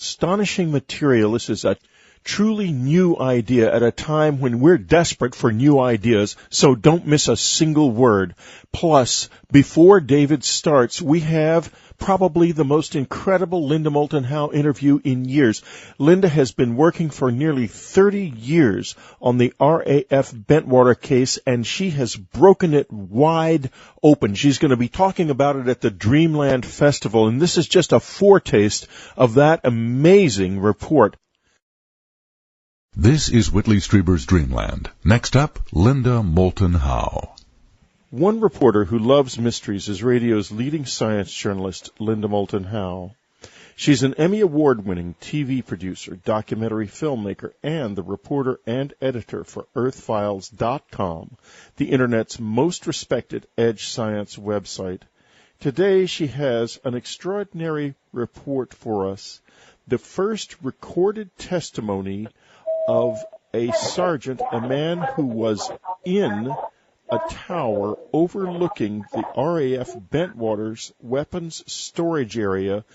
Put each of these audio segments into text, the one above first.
astonishing material. This is a truly new idea at a time when we're desperate for new ideas, so don't miss a single word. Plus, before David starts, we have probably the most incredible Linda Moulton Howe interview in years. Linda has been working for nearly 30 years on the RAF Bentwaters case, and she has broken it wide open. She's going to be talking about it at the Dreamland Festival, and this is just a foretaste of that amazing report. This is Whitley Strieber's Dreamland. Next up, Linda Moulton Howe. One reporter who loves mysteries is radio's leading science journalist, Linda Moulton Howe. She's an Emmy Award-winning TV producer, documentary filmmaker, and the reporter and editor for EarthFiles.com, the Internet's most respected edge science website. Today she has an extraordinary report for us, the first recorded testimony of a sergeant, a man who was in a tower overlooking the RAF Bentwaters weapons storage area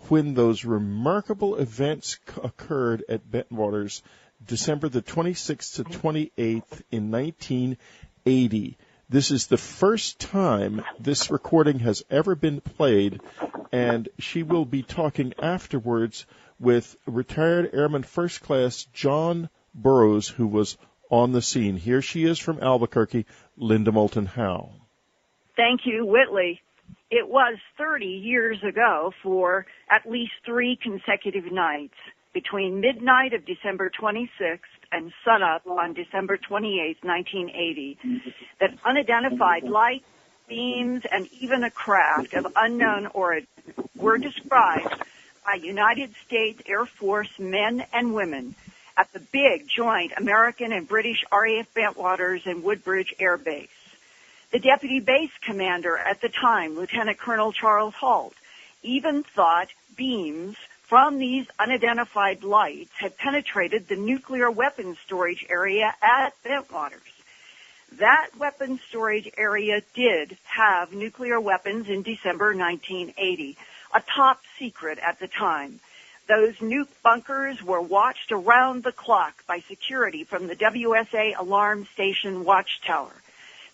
when those remarkable events occurred at Bentwaters December the 26th to 28th in 1980. This is the first time this recording has ever been played, and she will be talking afterwards with retired Airman First Class John Burroughs, who was on the scene. Here she is from Albuquerque, Linda Moulton Howe. Thank you, Whitley. It was 30 years ago for at least 3 consecutive nights between midnight of December 26th and sunup on December 28th, 1980, that unidentified light, beams, and even a craft of unknown origin were described by United States Air Force men and women at the big joint American and British RAF Bentwaters and Woodbridge Air Base. The deputy base commander at the time, Lieutenant Colonel Charles Halt, even thought beams from these unidentified lights had penetrated the nuclear weapons storage area at Bentwaters. That weapons storage area did have nuclear weapons in December 1980, a top secret at the time. Those nuke bunkers were watched around the clock by security from the WSA Alarm Station Watchtower.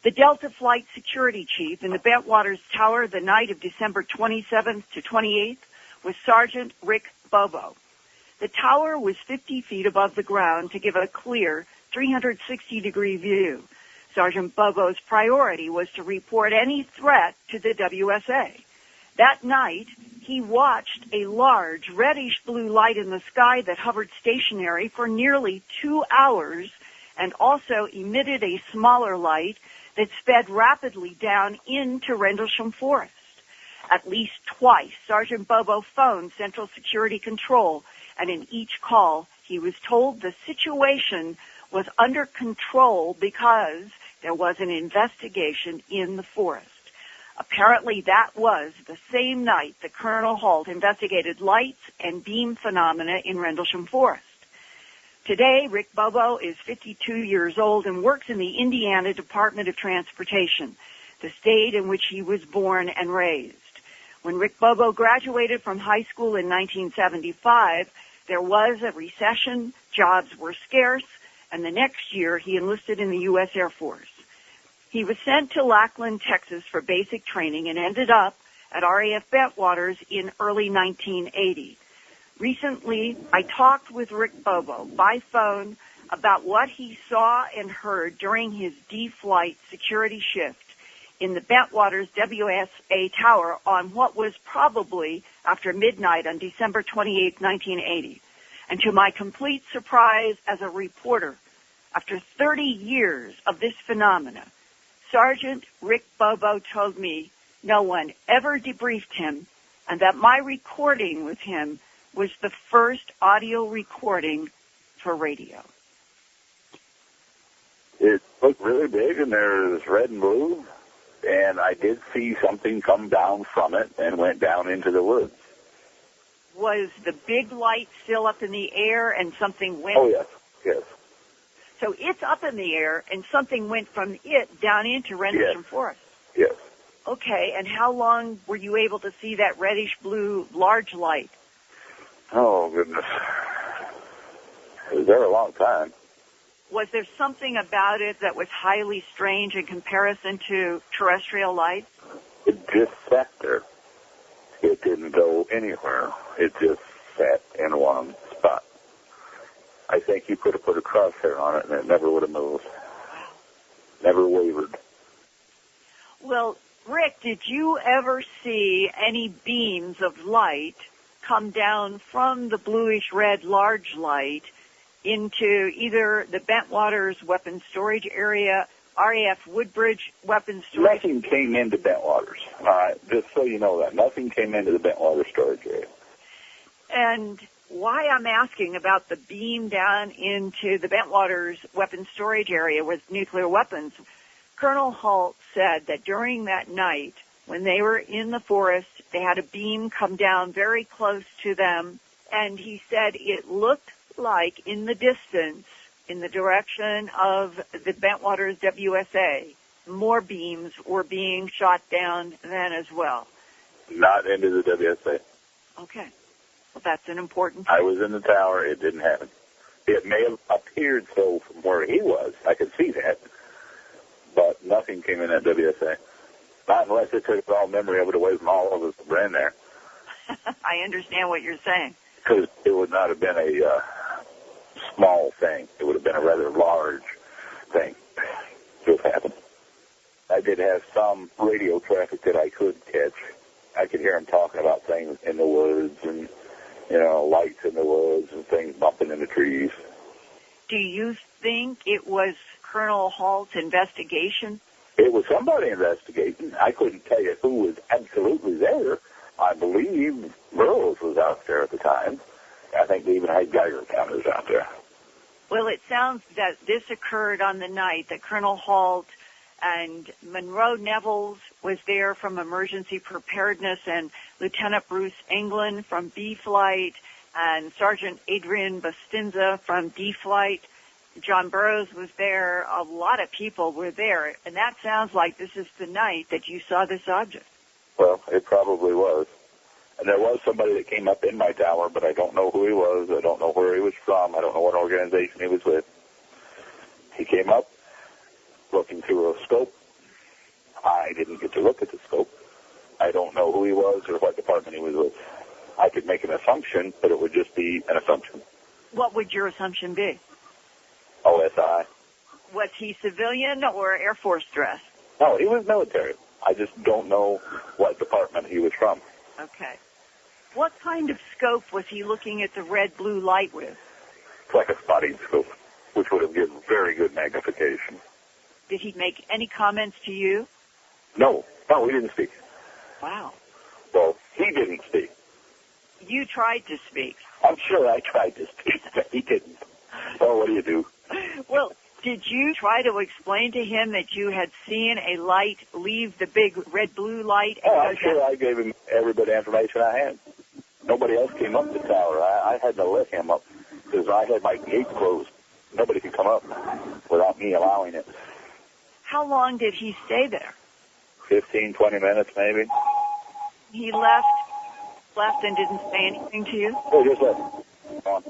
The Delta Flight Security Chief in the Bentwaters Tower the night of December 27th to 28th was Sergeant Rick Bobo. The tower was 50 feet above the ground to give a clear 360-degree view. Sergeant Bobo's priority was to report any threat to the WSA. That night, he watched a large reddish-blue light in the sky that hovered stationary for nearly 2 hours and also emitted a smaller light that sped rapidly down into Rendlesham Forest. At least twice, Sergeant Bobo phoned Central Security Control, and in each call, he was told the situation was under control because there was an investigation in the forest. Apparently, that was the same night that Colonel Halt investigated lights and beam phenomena in Rendlesham Forest. Today, Rick Bobo is 52 years old and works in the Indiana Department of Transportation, the state in which he was born and raised. When Rick Bobo graduated from high school in 1975, there was a recession, jobs were scarce, and the next year he enlisted in the U.S. Air Force. He was sent to Lackland, Texas for basic training and ended up at RAF Bentwaters in early 1980. Recently, I talked with Rick Bobo by phone about what he saw and heard during his D-Flight security shift in the Bentwaters WSA Tower on what was probably after midnight on December 28, 1980. And to my complete surprise as a reporter, after 30 years of this phenomena, Sergeant Rick Bobo told me no one ever debriefed him and that my recording with him was the first audio recording for radio. It looked really big, and there was red and blue, and I did see something come down from it and went down into the woods. Was the big light still up in the air and something went? Oh, yes, yes. So it's up in the air and something went from it down into Rendlesham Forest? Yes. Okay, and how long were you able to see that reddish-blue large light? Oh, goodness. It was there a long time. Was there something about it that was highly strange in comparison to terrestrial light? It just sat there. It didn't go anywhere. It just sat in one spot. I think you could have put a crosshair on it and it never would have moved. Never wavered. Well, Rick, did you ever see any beams of light come down from the bluish-red large light into either the Bentwaters weapons storage area, RAF Woodbridge weapons storage? Nothing came into Bentwaters. All right, just so you know that. Nothing came into the Bentwaters storage area. And why I'm asking about the beam down into the Bentwaters weapons storage area with nuclear weapons, Colonel Halt said that during that night, when they were in the forest, they had a beam come down very close to them, and he said it looked like in the distance, in the direction of the Bentwaters WSA, more beams were being shot down then as well. Not into the WSA. Okay. Well, that's an important I was in the tower. It didn't happen. It may have appeared so from where he was. I could see that. But nothing came in that WSA. Not unless it took all memory of it away from all of us that were in there. I understand what you're saying. Because it would not have been a small thing. It would have been a rather large thing to have happened. I did have some radio traffic that I could catch. I could hear him talking about things in the woods and, you know, lights in the woods and things bumping in the trees. Do you think it was Colonel Halt's investigation? It was somebody investigating. I couldn't tell you who was absolutely there. I believe Burroughs was out there at the time. I think they even had Geiger counters out there. Well, it sounds that this occurred on the night that Colonel Halt and Monroe Nevels was there from Emergency Preparedness, and Lieutenant Bruce England from B Flight, and Sergeant Adrian Bustinza from D Flight. John Burroughs was there. A lot of people were there, and that sounds like this is the night that you saw this object. Well, it probably was. And there was somebody that came up in my tower, but I don't know who he was. I don't know where he was from. I don't know what organization he was with. He came up looking through a scope. I didn't get to look at the scope. I don't know who he was or what department he was with. I could make an assumption, but it would just be an assumption. What would your assumption be? OSI. Was he civilian or Air Force dress? No, he was military. I just don't know what department he was from. Okay. What kind of scope was he looking at the red-blue light with? It's like a spotting scope, which would have given very good magnification. Did he make any comments to you? No, we didn't speak. Wow. Well, he didn't speak. You tried to speak. I'm sure I tried to speak, but he didn't. Oh, what do you do? Well, did you try to explain to him that you had seen a light leave the big red-blue light? Oh, I'm sure I gave him every bit of information I had. Nobody else came up the tower. I had to let him up because I had my gate closed. Nobody could come up without me allowing it. How long did he stay there? 15, 20 minutes maybe. He left and didn't say anything to you? Oh, just left. On.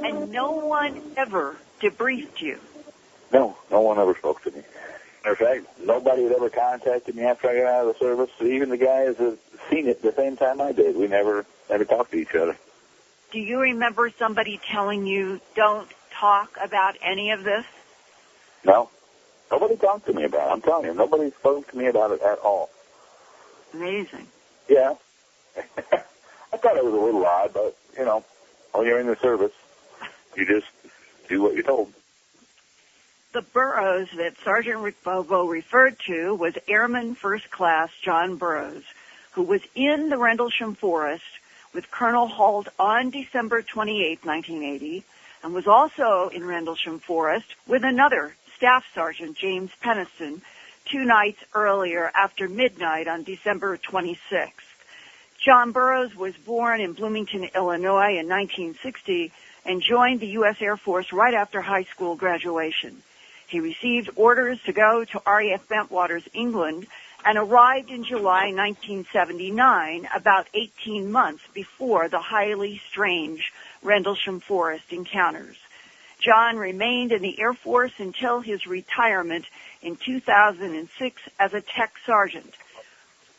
And no one ever debriefed you? No one ever spoke to me. Matter of fact, nobody had ever contacted me after I got out of the service. Even the guys that seen it the same time I did. We never talked to each other. Do you remember somebody telling you, don't talk about any of this? No. Nobody talked to me about it. I'm telling you, nobody spoke to me about it at all. Amazing. Yeah. I thought it was a little odd, but, you know, when you're in the service, you just do what you're told. The Burroughs that Sergeant Rick Bobo referred to was Airman First Class John Burroughs, who was in the Rendlesham Forest with Colonel Halt on December 28, 1980, and was also in Rendlesham Forest with another Staff Sergeant, James Penniston, 2 nights earlier after midnight on December 26th. John Burroughs was born in Bloomington, Illinois in 1960 and joined the U.S. Air Force right after high school graduation. He received orders to go to RAF Bentwaters, England, and arrived in July 1979, about 18 months before the highly strange Rendlesham Forest encounters. John remained in the Air Force until his retirement in 2006 as a tech sergeant.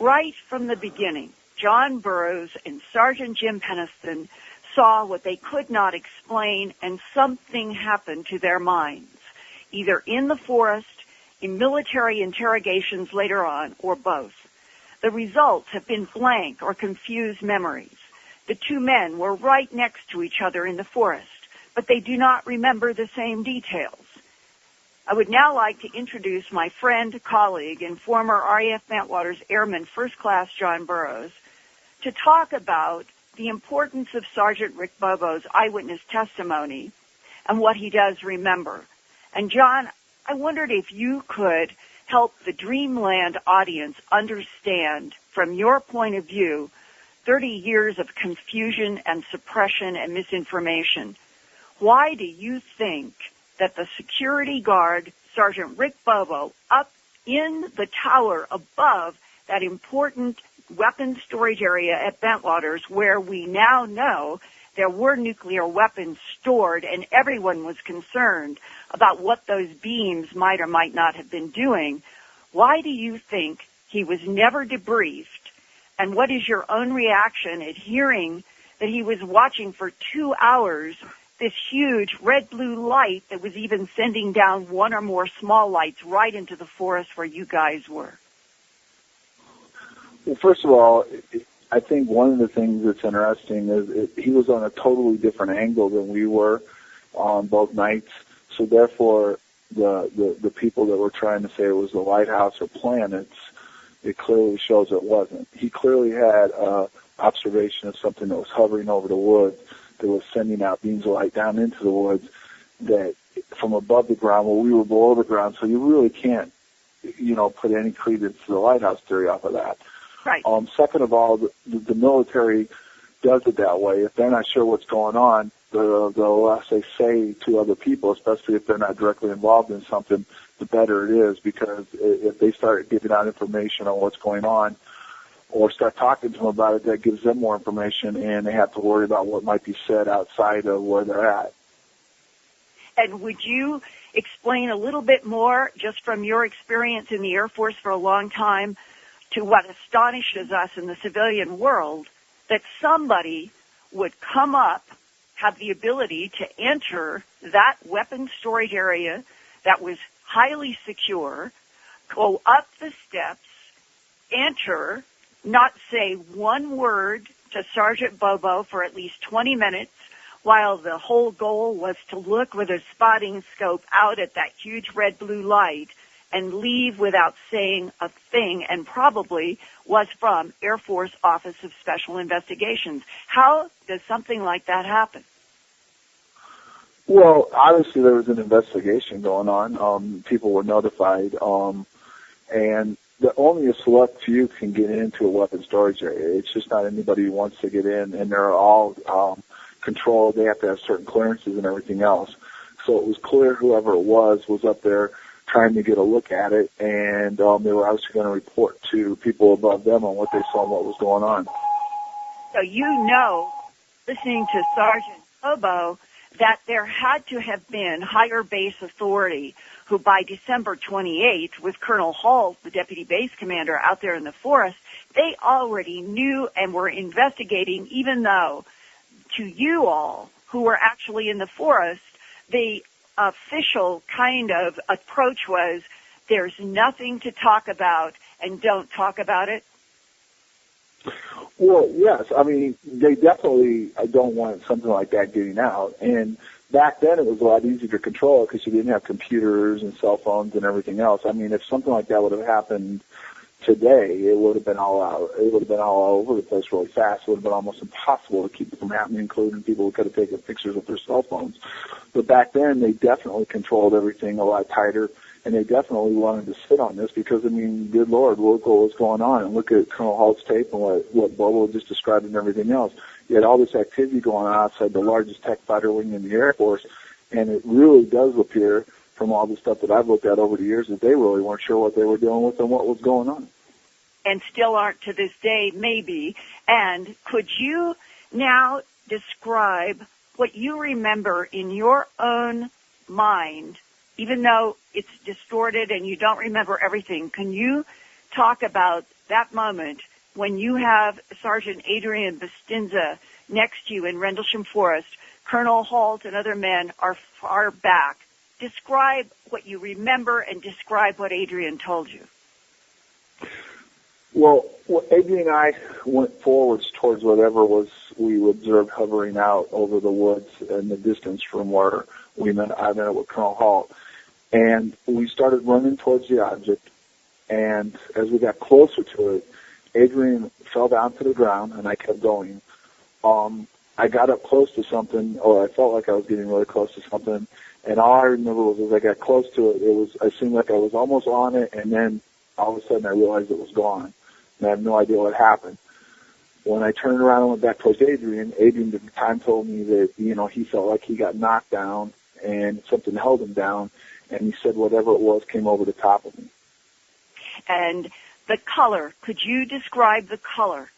Right from the beginning, John Burroughs and Sergeant Jim Peniston saw what they could not explain, and something happened to their minds, either in the forest, in military interrogations later on, or both. The results have been blank or confused memories. The two men were right next to each other in the forest, but they do not remember the same details. I would now like to introduce my friend, colleague, and former RAF Bentwaters Airman First Class John Burroughs to talk about the importance of Sergeant Rick Bobo's eyewitness testimony and what he does remember. And John, I wondered if you could help the Dreamland audience understand, from your point of view, 30 years of confusion and suppression and misinformation. Why do you think that the security guard, Sergeant Rick Bobo, up in the tower above that important weapons storage area at Bentwaters, where we now know there were nuclear weapons stored and everyone was concerned about what those beams might or might not have been doing, why do you think he was never debriefed? And what is your own reaction at hearing that he was watching for 2 hours this huge red-blue light that was even sending down one or more small lights right into the forest where you guys were? Well, first of all, I think one of the things that's interesting is he was on a totally different angle than we were on both nights. So therefore, the people that were trying to say it was the lighthouse or planets, it clearly shows it wasn't. He clearly had observation of something that was hovering over the woods, that was sending out beams of light down into the woods, that from above the ground, well, we were below the ground, so you really can't, put any credence to the lighthouse theory off of that. Right. Second of all, the military does it that way. If they're not sure what's going on, they'll say to other people, especially if they're not directly involved in something, the better it is, because if they start giving out information on what's going on or start talking to them about it, that gives them more information, and they have to worry about what might be said outside of where they're at. And would you explain a little bit more, just from your experience in the Air Force for a long time, to what astonishes us in the civilian world, that somebody would come up, have the ability to enter that weapons storage area that was highly secure, go up the steps, enter, not say one word to Sergeant Bobo for at least 20 minutes, while the whole goal was to look with a spotting scope out at that huge red-blue light and leave without saying a thing, and probably was from Air Force Office of Special Investigations. How does something like that happen? Well, obviously there was an investigation going on. People were notified, and only a select few can get into a weapons storage area. It's just not anybody who wants to get in, and they're all controlled. They have to have certain clearances and everything else. So it was clear whoever it was up there trying to get a look at it, and they were obviously going to report to people above them on what they saw and what was going on. So listening to Sergeant Bobo, that there had to have been higher base authority who by December 28th, with Colonel Hall, the deputy base commander, out there in the forest, they already knew and were investigating, even though to you all who were actually in the forest, the official kind of approach was, there's nothing to talk about and don't talk about it? Well, yes. I mean, they definitely don't want something like that getting out. And back then it was a lot easier to control because you didn't have computers and cell phones and everything else. I mean, if something like that would have happened today, it would have been all out. It would have been all over the place really fast. It would have been almost impossible to keep it from happening, including people who could have taken pictures with their cell phones. But back then, they definitely controlled everything a lot tighter, and they definitely wanted to sit on this because, I mean, good Lord, look what was going on. And look at Colonel Halt's tape and what Bobo just described and everything else. You had all this activity going on outside the largest tech fighter wing in the Air Force, and it really does appear from all the stuff that I've looked at over the years that they really weren't sure what they were dealing with and what was going on. and still aren't to this day, maybe. And could you now describe what you remember in your own mind, even though it's distorted and you don't remember everything? Can you talk about that moment when you have Sergeant Adrian Bustinza next to you in Rendlesham Forest, Colonel Halt and other men are far back? Describe what you remember and describe what Adrian told you. Well, Adrian and I went forwards towards whatever was we observed hovering out over the woods in the distance from where I met with Colonel Halt. And we started running towards the object, and as we got closer to it, Adrian fell down to the ground, and I kept going. I got up close to something, or I felt like I was getting really close to something, and all I remember was as I got close to it, I seemed like I was almost on it, and then all of a sudden I realized it was gone, and I have no idea what happened. When I turned around and went back towards Adrian at the time told me that, he felt like he got knocked down, and something held him down, and he said whatever it was came over the top of me. And the color, could you describe the color?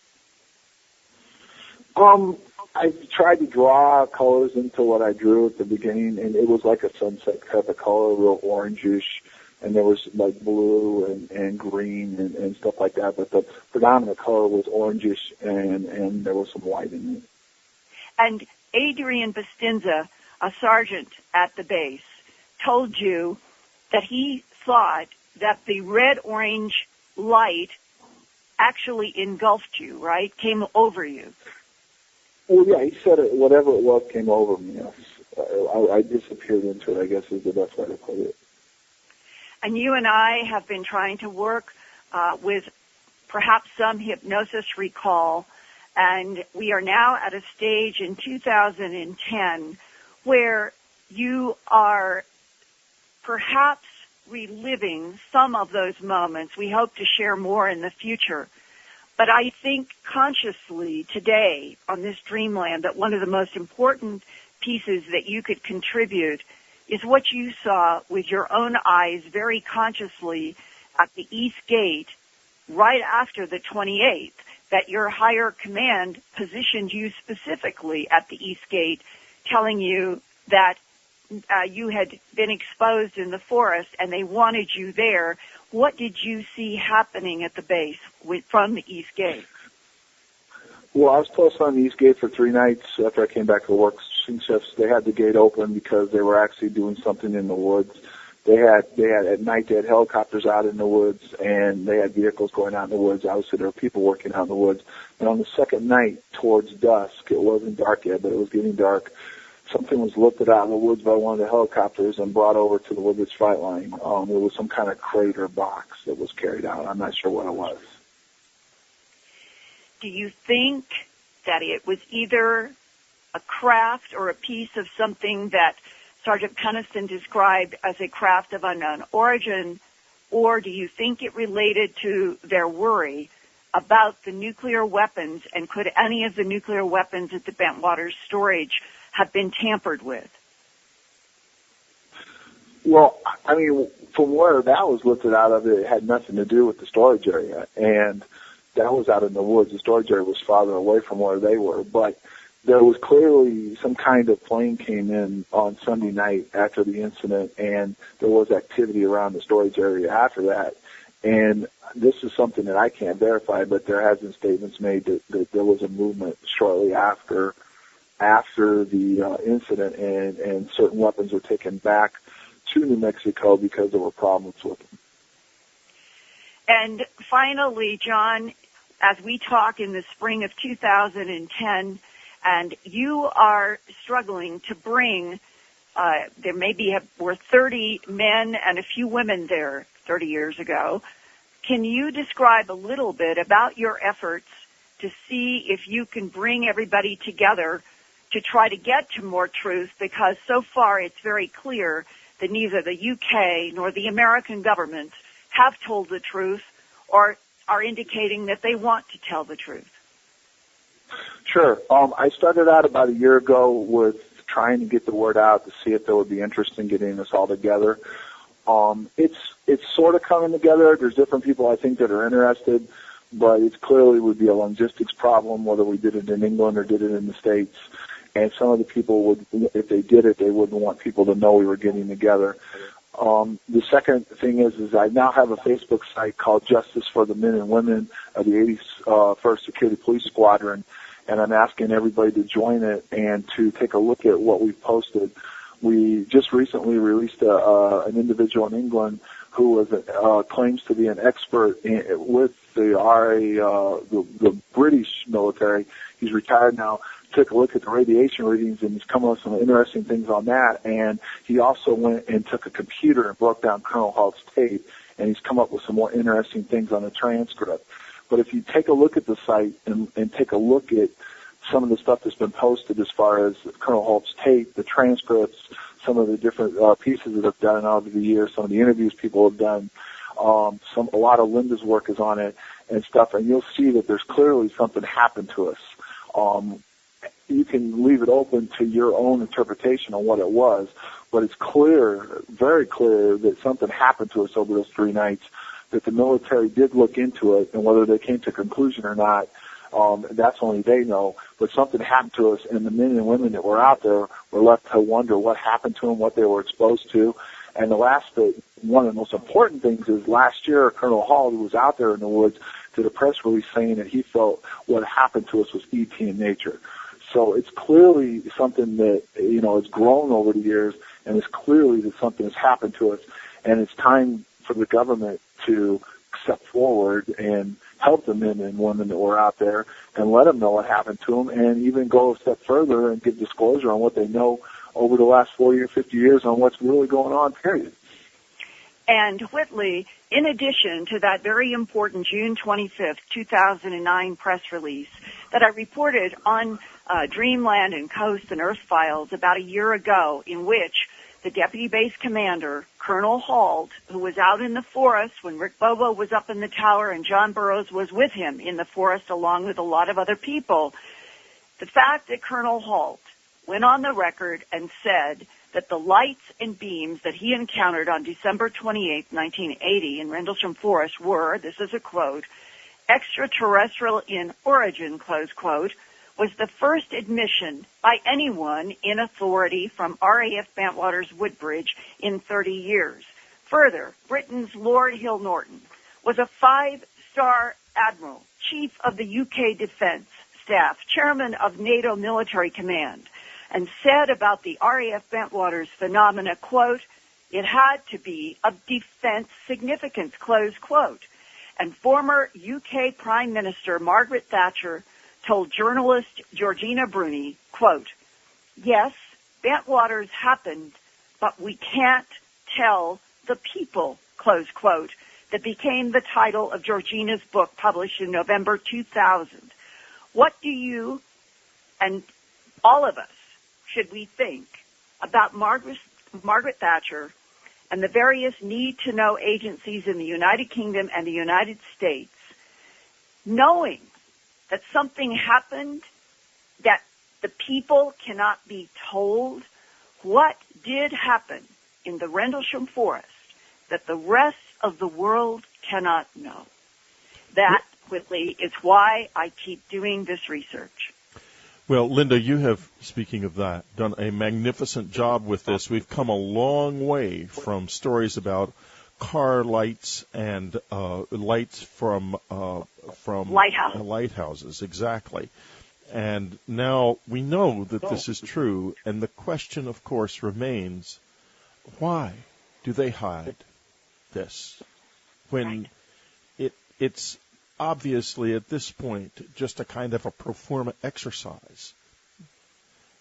I tried to draw colors into what I drew at the beginning, and it was like a sunset type of color, real orangish, and there was like blue and green and stuff like that, but the predominant color was orangish, and there was some white in it. And Adrian Bustinza, a sergeant at the base, told you that he thought that the red-orange light actually engulfed you, right? Came over you. Well, yeah, he said whatever it was came over me, yes. I disappeared into it, I guess is the best way to put it. And you and I have been trying to work with perhaps some hypnosis recall, and we are now at a stage in 2010 where you are perhaps reliving some of those moments. We hope to share more in the future. But I think consciously today on this Dreamland that one of the most important pieces that you could contribute is what you saw with your own eyes very consciously at the East Gate right after the 28th, that your higher command positioned you specifically at the East Gate, telling you that you had been exposed in the forest and they wanted you there. What did you see happening at the base from the East Gate? Well, I was posted on the East Gate for 3 nights after I came back to work. Shifts. They had the gate open because they were actually doing something in the woods. They had at night they had helicopters out in the woods, and they had vehicles going out in the woods. Obviously, there were people working out in the woods. And on the second night, towards dusk, it wasn't dark yet, but it was getting dark. Something was lifted out in the woods by one of the helicopters and brought over to the Woodbridge Fight Line. It was some kind of crate or box that was carried out. I'm not sure what it was. Do you think that it was either a craft or a piece of something that Sergeant Penniston described as a craft of unknown origin, or do you think it related to their worry about the nuclear weapons, and could any of the nuclear weapons at the Bentwaters storage have been tampered with? Well, I mean, from where that was lifted out of, it had nothing to do with the storage area, and that was out in the woods. The storage area was farther away from where they were, but there was clearly some kind of plane came in on Sunday night after the incident, and there was activity around the storage area after that. And this is something that I can't verify, but there has been statements made that there was a movement shortly after the incident, and certain weapons were taken back to New Mexico because there were problems with them. And finally, John, as we talk in the spring of 2010, and you are struggling to bring, were 30 men and a few women there 30 years ago. Can you describe a little bit about your efforts to see if you can bring everybody together to try to get to more truth? Because so far it's very clear that neither the UK nor the American government have told the truth or are indicating that they want to tell the truth. Sure. I started out about a year ago with trying to get the word out to see if there would be interest in getting this all together. It's sort of coming together. There's different people I think that are interested, but it clearly would be a logistics problem, whether we did it in England or did it in the States. And some of the people would, if they did it, they wouldn't want people to know we were getting together. The second thing is I now have a Facebook site called Justice for the Men and Women of the 81st Security Police Squadron, and I'm asking everybody to join it and to take a look at what we've posted. We just recently released an individual in England who was claims to be an expert with the the British military. He's retired now. Took a look at the radiation readings, and he's come up with some interesting things on that. And he also went and took a computer and broke down Colonel Halt's tape, and he's come up with some more interesting things on the transcript. But if you take a look at the site and take a look at some of the stuff that's been posted as far as Colonel Halt's tape, the transcripts, some of the different pieces that have done over the years, some of the interviews people have done, a lot of Linda's work is on it and stuff, and you'll see that there's clearly something happened to us. You can leave it open to your own interpretation on what it was, but it's clear, very clear, that something happened to us over those 3 nights, that the military did look into it, and whether they came to a conclusion or not, that's only they know, but something happened to us, and the men and women that were out there were left to wonder what happened to them, what they were exposed to. And the last bit, one of the most important things is last year, Colonel Hall, who was out there in the woods, did a press release saying that he felt what happened to us was E.T. in nature. So it's clearly something that, has grown over the years, and it's clearly that something has happened to us. And it's time for the government to step forward and help the men and women that were out there and let them know what happened to them, and even go a step further and give disclosure on what they know over the last 40 or 50 years on what's really going on, period. And Whitley, in addition to that very important June 25th, 2009 press release that I reported on Dreamland and Coast and Earth Files about a year ago, in which the Deputy Base Commander, Colonel Halt, who was out in the forest when Rick Bobo was up in the tower and John Burroughs was with him in the forest along with a lot of other people, the fact that Colonel Halt went on the record and said that the lights and beams that he encountered on December 28, 1980 in Rendlesham Forest were, this is a quote, extraterrestrial in origin, close quote, was the first admission by anyone in authority from RAF Bentwaters Woodbridge in 30 years. Further, Britain's Lord Hill Norton was a 5-star admiral, chief of the UK Defence Staff, chairman of NATO Military Command, and said about the RAF Bentwaters phenomena, quote, it had to be of defense significance, close quote. And former UK Prime Minister Margaret Thatcher told journalist Georgina Bruni, quote, yes, Bentwaters happened, but we can't tell the people, close quote, that became the title of Georgina's book published in November 2000. What do you and all of us should we think about Margaret Thatcher and the various need-to-know agencies in the United Kingdom and the United States, knowing that something happened that the people cannot be told? What did happen in the Rendlesham Forest that the rest of the world cannot know? That, Whitley, is why I keep doing this research. Well, Linda, you have, speaking of that, done a magnificent job with this. We've come a long way from stories about car lights and lights from lighthouses, exactly. And now we know that this is true, and the question, of course, remains, why do they hide this when it's obviously at this point just a kind of a pro forma exercise?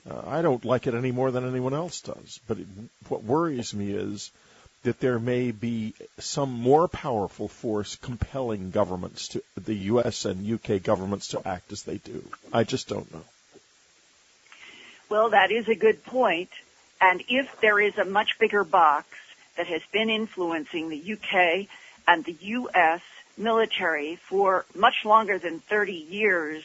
I don't like it any more than anyone else does, but what worries me is that there may be some more powerful force compelling governments, to the U.S. and U.K. governments, to act as they do. I just don't know. Well, that is a good point. And if there is a much bigger box that has been influencing the U.K. and the U.S. military for much longer than 30 years,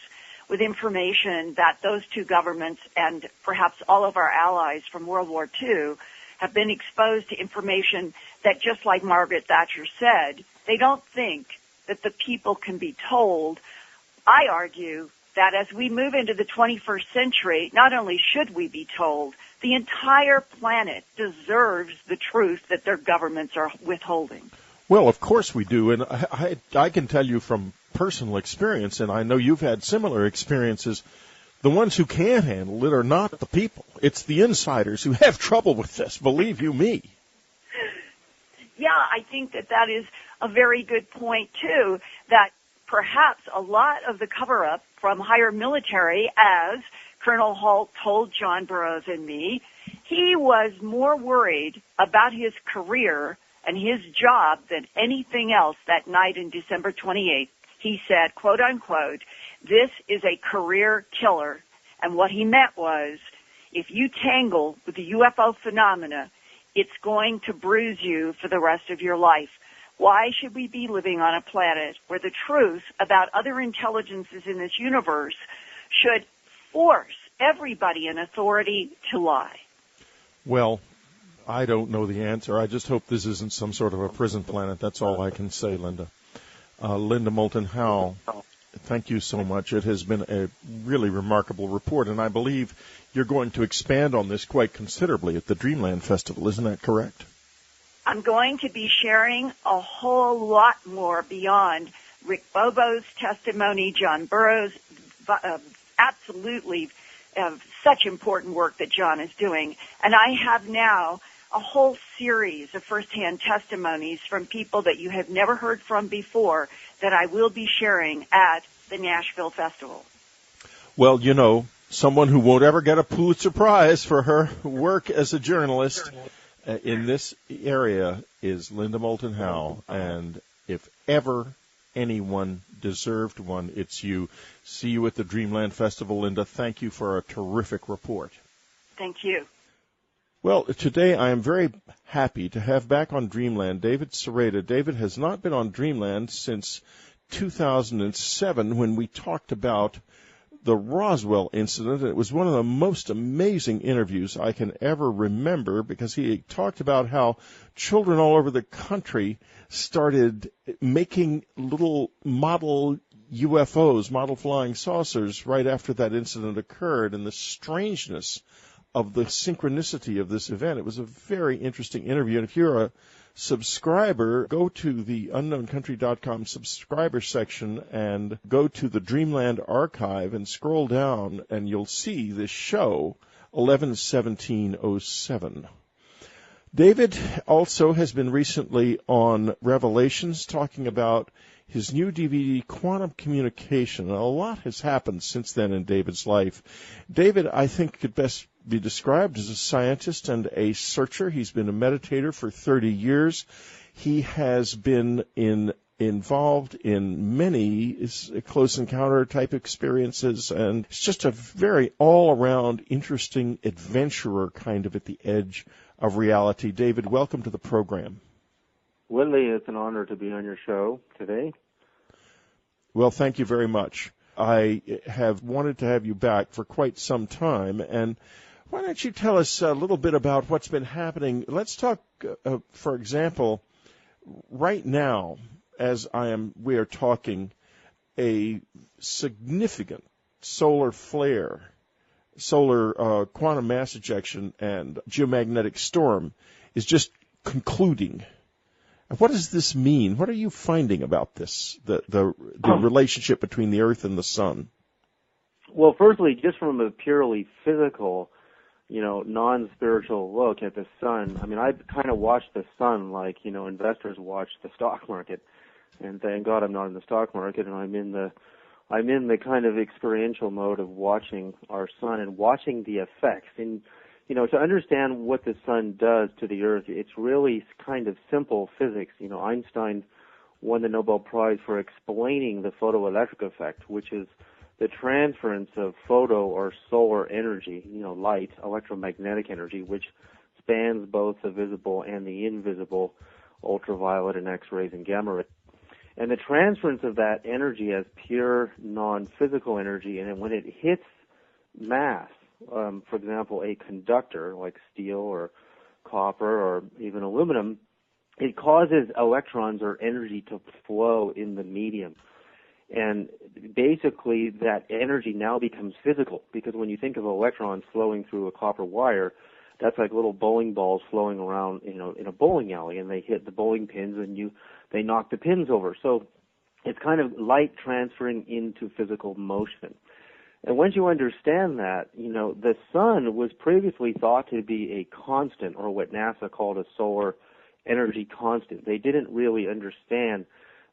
with information that those two governments and perhaps all of our allies from World War II have been exposed to information that, just like Margaret Thatcher said, they don't think that the people can be told. I argue that as we move into the 21st century, not only should we be told, the entire planet deserves the truth that their governments are withholding. Well, of course we do, and I can tell you from personal experience, and I know you've had similar experiences, the ones who can't handle it are not the people. It's the insiders who have trouble with this, believe you me. Yeah, I think that is a very good point, too, that perhaps a lot of the cover-up from higher military, as Colonel Halt told John Burroughs and me, he was more worried about his career and his job than anything else that night in December 28th. He said, quote unquote, "This is a career killer." And what he meant was, if you tangle with the UFO phenomena, it's going to bruise you for the rest of your life. Why should we be living on a planet where the truth about other intelligences in this universe should force everybody in authority to lie? Well, I don't know the answer. I just hope this isn't some sort of a prison planet. That's all I can say, Linda. Linda Moulton Howe, thank you so much. It has been a really remarkable report, and I believe you're going to expand on this quite considerably at the Dreamland Festival. Isn't that correct? I'm going to be sharing a whole lot more beyond Rick Bobo's testimony, John Burroughs, absolutely such important work that John is doing. And I have now a whole series of firsthand testimonies from people that you have never heard from before that I will be sharing at the Nashville Festival. Well, you know, someone who won't ever get a Pulitzer Prize for her work as a journalist in this area is Linda Moulton Howe, and if ever anyone deserved one, it's you. See you at the Dreamland Festival, Linda. Thank you for a terrific report. Thank you. Well, today I am very happy to have back on Dreamland David Sereda. David has not been on Dreamland since 2007 when we talked about the Roswell incident. It was one of the most amazing interviews I can ever remember because he talked about how children all over the country started making little model UFOs, model flying saucers, right after that incident occurred, and the strangeness of the synchronicity of this event. It was a very interesting interview, and if you're a subscriber, go to the unknowncountry.com subscriber section and go to the Dreamland archive and scroll down, and you'll see this show, 11/17/07. David also has been recently on Revelations talking about his new DVD, Quantum Communication. A lot has happened since then in David's life. David, I think, could best be described as a scientist and a searcher. He's been a meditator for 30 years. He has been involved in many close encounter type experiences, and it's just a very all-around interesting adventurer kind of at the edge of reality. David, welcome to the program. Whitley, it's an honor to be on your show today. Well, thank you very much. I have wanted to have you back for quite some time, and why don't you tell us a little bit about what's been happening? Let's talk, for example, right now, as we are talking, a significant solar flare, solar quantum mass ejection and geomagnetic storm is just concluding. What does this mean? What are you finding about this, the relationship between the Earth and the Sun? Well, firstly, just from a purely physical, non-spiritual look at the sun, I mean, I kind of watch the sun like, investors watch the stock market. And thank God I'm not in the stock market, and I'm in the kind of experiential mode of watching our sun and watching the effects. And to understand what the sun does to the Earth, it's really kind of simple physics. Einstein won the Nobel Prize for explaining the photoelectric effect, which is the transference of photo or solar energy, light, electromagnetic energy, which spans both the visible and the invisible ultraviolet and X-rays and gamma rays. And the transference of that energy as pure non-physical energy, and when it hits mass, for example, a conductor like steel or copper or even aluminum, it causes electrons or energy to flow in the medium. And basically that energy now becomes physical, because when you think of electrons flowing through a copper wire, that's like little bowling balls flowing around, in a bowling alley, and they hit the bowling pins and they knock the pins over. So it's kind of light transferring into physical motion. And once you understand that, the sun was previously thought to be a constant, or what NASA called a solar energy constant. They didn't really understand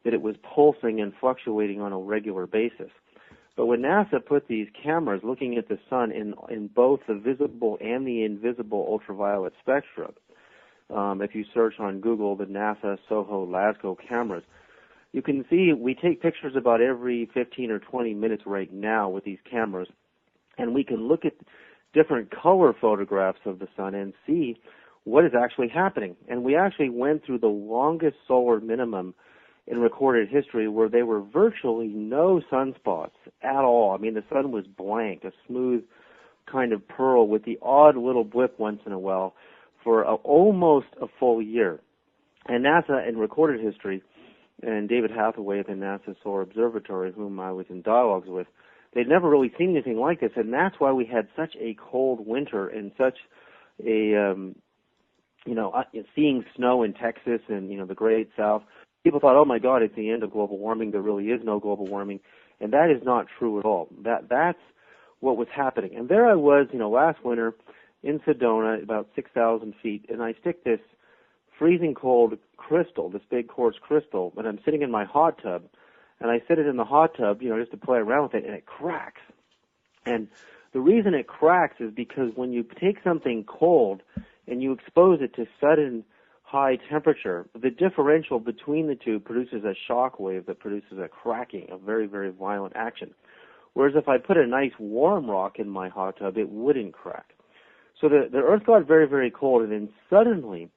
that it was pulsing and fluctuating on a regular basis. But when NASA put these cameras looking at the sun in both the visible and the invisible ultraviolet spectrum, if you search on Google the NASA SOHO-LASCO cameras, you can see we take pictures about every 15 or 20 minutes right now with these cameras, and we can look at different color photographs of the sun and see what is actually happening. And we actually went through the longest solar minimum in recorded history, where there were virtually no sunspots at all. I mean, the sun was blank, a smooth kind of pearl with the odd little blip once in a while for almost a full year. And NASA, in recorded history, and David Hathaway at the NASA Solar Observatory, whom I was in dialogues with, they'd never really seen anything like this, and that's why we had such a cold winter and such a, seeing snow in Texas and, the Great South. People thought, oh my God, it's the end of global warming. There really is no global warming. And that is not true at all. That's what was happening. And there I was, last winter in Sedona, about 6,000 feet, and I stick this freezing cold crystal, this big quartz crystal, and I'm sitting in my hot tub, and I sit it in the hot tub, just to play around with it, and it cracks. And the reason it cracks is because when you take something cold and you expose it to sudden high temperature, the differential between the two produces a shock wave that produces a cracking, a very, very violent action. Whereas if I put a nice warm rock in my hot tub, it wouldn't crack. So the Earth got very, very cold, and then suddenly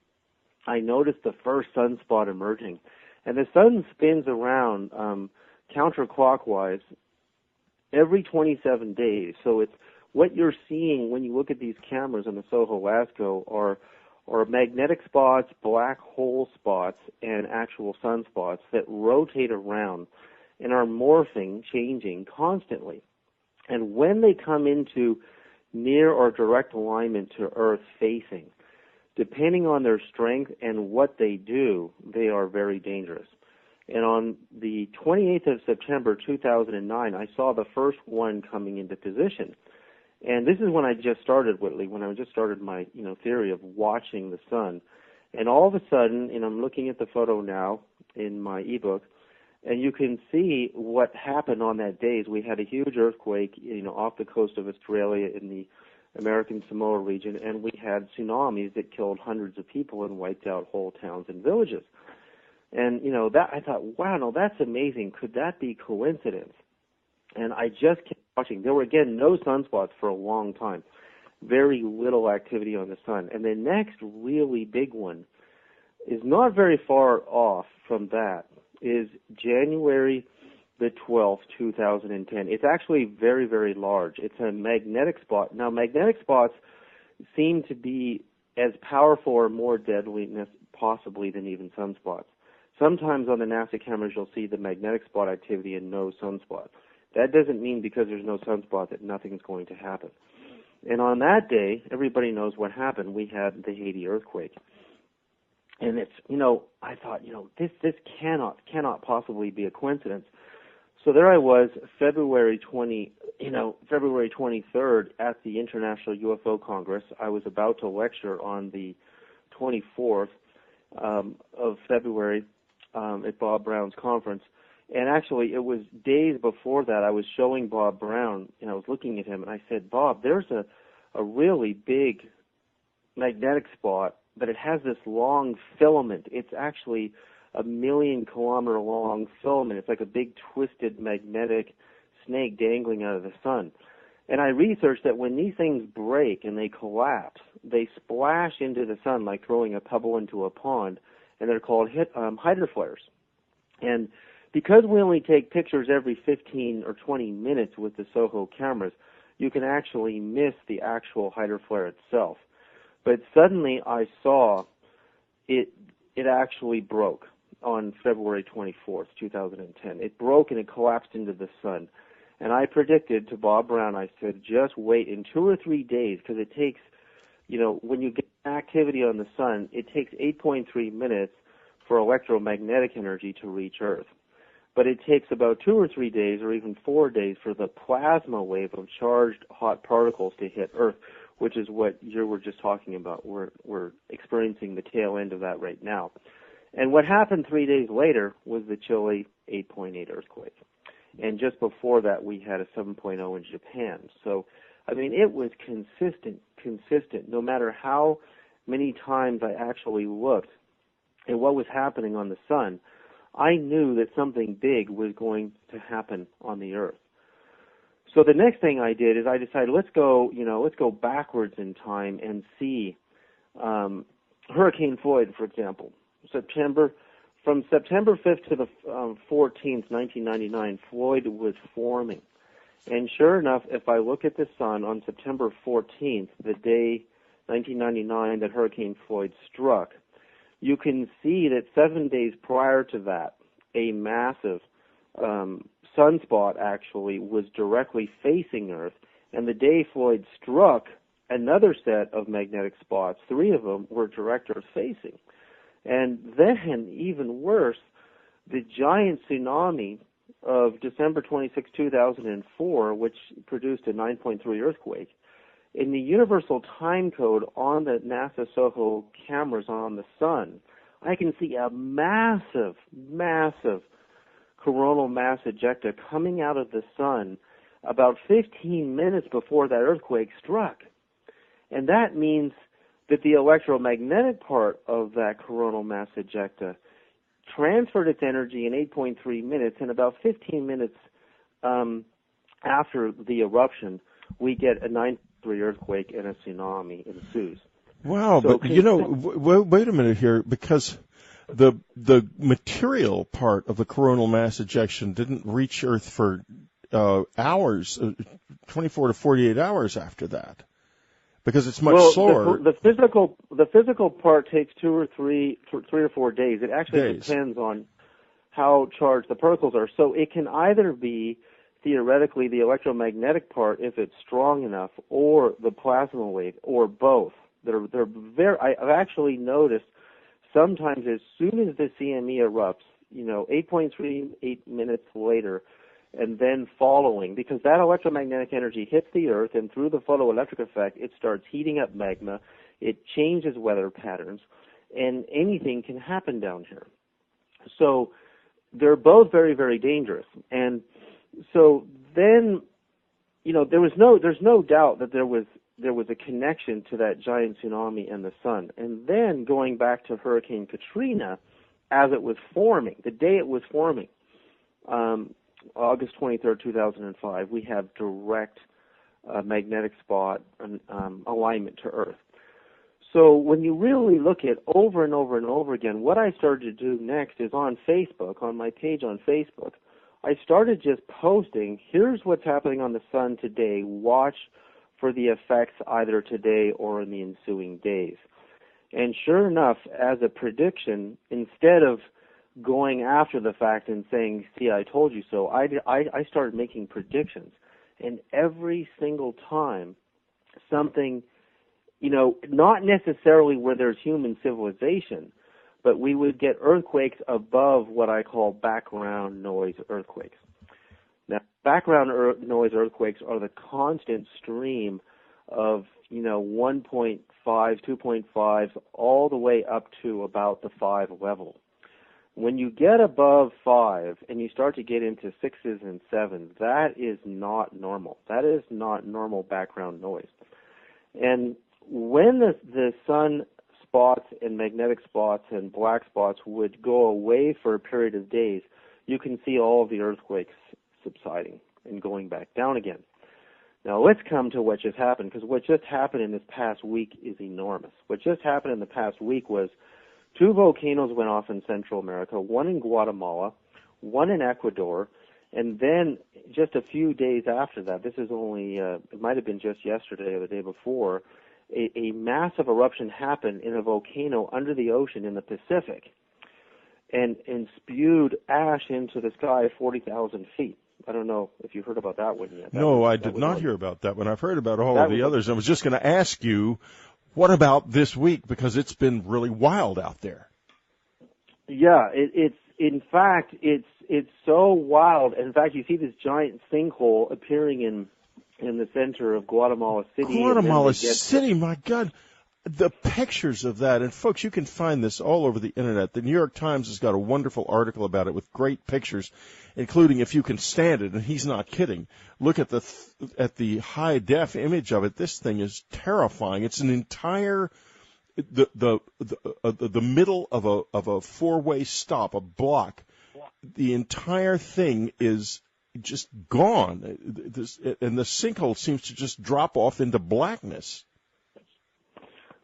I noticed the first sunspot emerging. And the sun spins around counterclockwise every 27 days. So it's what you're seeing when you look at these cameras on the SOHO-LASCO are magnetic spots, black hole spots, and actual sunspots that rotate around and are morphing, changing constantly. And when they come into near or direct alignment to Earth facing, depending on their strength and what they do, they are very dangerous. And on the 28th of September 2009, I saw the first one coming into position. And this is when I just started, Whitley, when I just started my, theory of watching the sun. And all of a sudden, and I'm looking at the photo now in my ebook, and you can see what happened on that day. We had a huge earthquake, off the coast of Australia in the American Samoa region, and we had tsunamis that killed hundreds of people and wiped out whole towns and villages. And, that I thought, wow, no, that's amazing. Could that be coincidence? And I just kept watching. There were, again, no sunspots for a long time. Very little activity on the sun. And the next really big one is not very far off from that, is January the 12th, 2010. It's actually very, very large. It's a magnetic spot. Now, magnetic spots seem to be as powerful or more deadliness possibly than even sunspots. Sometimes on the NASA cameras you'll see the magnetic spot activity and no sunspot. That doesn't mean because there's no sunspot that nothing's going to happen. And on that day, everybody knows what happened. We had the Haiti earthquake. And it's, I thought, this cannot possibly be a coincidence. So there I was, February 23rd at the International UFO Congress. I was about to lecture on the 24th of February at Bob Brown's conference. And actually, it was days before that I was showing Bob Brown, and I was looking at him, and I said, Bob, there's a really big magnetic spot, but it has this long filament. It's actually a 1 million kilometer long filament. It's like a big twisted magnetic snake dangling out of the sun. And I researched that when these things break and they collapse, they splash into the sun like throwing a pebble into a pond, and they're called hydroflares. And because we only take pictures every 15 or 20 minutes with the SOHO cameras, you can actually miss the actual hydroflare itself. But suddenly I saw it it actually broke on February 24th, 2010. It broke and it collapsed into the sun. And I predicted to Bob Brown, I said, just wait in 2 or 3 days, because it takes, when you get activity on the sun, it takes 8.3 minutes for electromagnetic energy to reach Earth. But it takes about 2 or 3 days or even 4 days for the plasma wave of charged hot particles to hit Earth, which is what you were just talking about. We're experiencing the tail end of that right now. And what happened 3 days later was the Chile 8.8 earthquake. And just before that, we had a 7.0 in Japan. So, I mean, it was consistent. No matter how many times I actually looked at what was happening on the sun, I knew that something big was going to happen on the Earth. So the next thing I did is I decided, let's go backwards in time and see Hurricane Floyd, for example. From September 5th to the 14th, 1999, Floyd was forming. And sure enough, if I look at the sun on September 14th, the day 1999 that Hurricane Floyd struck, you can see that 7 days prior to that, a massive sunspot actually was directly facing Earth. And the day Floyd struck, another set of magnetic spots, 3 of them were direct Earth facing. And then, even worse, the giant tsunami of December 26, 2004, which produced a 9.3 earthquake, in the universal time code on the NASA SOHO cameras on the sun, I can see a massive coronal mass ejecta coming out of the sun about 15 minutes before that earthquake struck. And that means that the electromagnetic part of that coronal mass ejecta transferred its energy in 8.3 minutes, and about 15 minutes after the eruption, we get a 9.3 earthquake and a tsunami ensues. Wow, So but wait a minute here, because the material part of the coronal mass ejection didn't reach Earth for hours, 24 to 48 hours after that, because it's much slower. The physical part takes 2 or 3 or 4 days. It actually depends on how charged the particles are. So it can either be theoretically the electromagnetic part if it's strong enough, or the plasma wave, or both. I've actually noticed sometimes as soon as the CME erupts, 8.38 minutes later, and then following, because that electromagnetic energy hits the Earth, and through the photoelectric effect, it starts heating up magma, it changes weather patterns, and anything can happen down here. So they're both very, very dangerous. And so then, there's no doubt that there was a connection to that giant tsunami and the sun. And then going back to Hurricane Katrina, as it was forming, the day it was forming, August 23rd, 2005, we have direct magnetic spot alignment to Earth. So when you really look at over and over and over again, what I started to do next is on Facebook, on my page on Facebook, I started just posting, here's what's happening on the sun today, watch for the effects either today or in the ensuing days. And sure enough, as a prediction, instead of going after the fact and saying, see, I told you so, I started making predictions. And every single time, something, not necessarily where there's human civilization, but we would get earthquakes above what I call background noise earthquakes. Now, background noise earthquakes are the constant stream of, 1.5, 2.5, all the way up to about the 5 level. When you get above 5 and you start to get into 6s and 7s, that is not normal. That is not normal background noise. And when the sun spots and magnetic spots and black spots would go away for a period of days, you can see all of the earthquakes subsiding and going back down again. Now let's come to what just happened, because what just happened in this past week is enormous. What just happened in the past week was 2 volcanoes went off in Central America, one in Guatemala, one in Ecuador, and then just a few days after that, this is only, it might have been just yesterday or the day before, a massive eruption happen in a volcano under the ocean in the Pacific, and spewed ash into the sky 40,000 feet. I don't know if you heard about that one yet. No, I did not hear about that one. I've heard about all of the others. I was just going to ask you, what about this week? Because it's been really wild out there. Yeah, it's so wild. In fact, you see this giant sinkhole appearing in the center of Guatemala City. Guatemala City, my God. The pictures of that, and folks, you can find this all over the internet. The New York Times has got a wonderful article about it with great pictures, including if you can stand it, and he's not kidding. Look at the high def image of it. This thing is terrifying. It's an entire the middle of a four-way stop, a block. The entire thing is just gone. And the sinkhole seems to just drop off into blackness.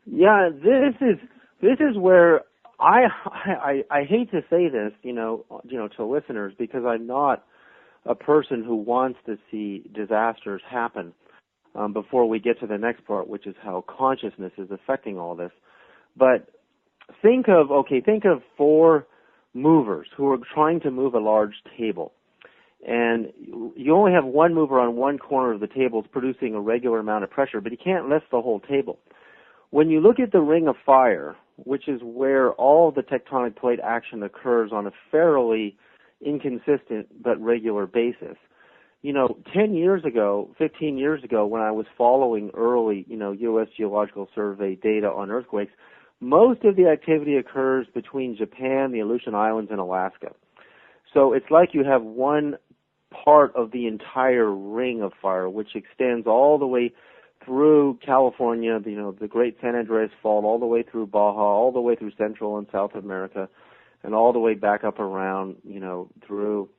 Yeah, this is where I hate to say this, to listeners, because I'm not a person who wants to see disasters happen before we get to the next part, which is how consciousness is affecting all this. But think of 4 movers who are trying to move a large table. And you only have one mover on one corner of the table producing a regular amount of pressure, but he can't lift the whole table. When you look at the Ring of Fire, which is where all the tectonic plate action occurs on a fairly inconsistent but regular basis, 10 years ago, 15 years ago, when I was following early, U.S. Geological Survey data on earthquakes, most of the activity occurs between Japan, the Aleutian Islands, and Alaska. So it's like you have one part of the entire Ring of Fire, which extends all the way through California, the Great San Andreas Fault, all the way through Baja, all the way through Central and South America, and all the way back up around, through,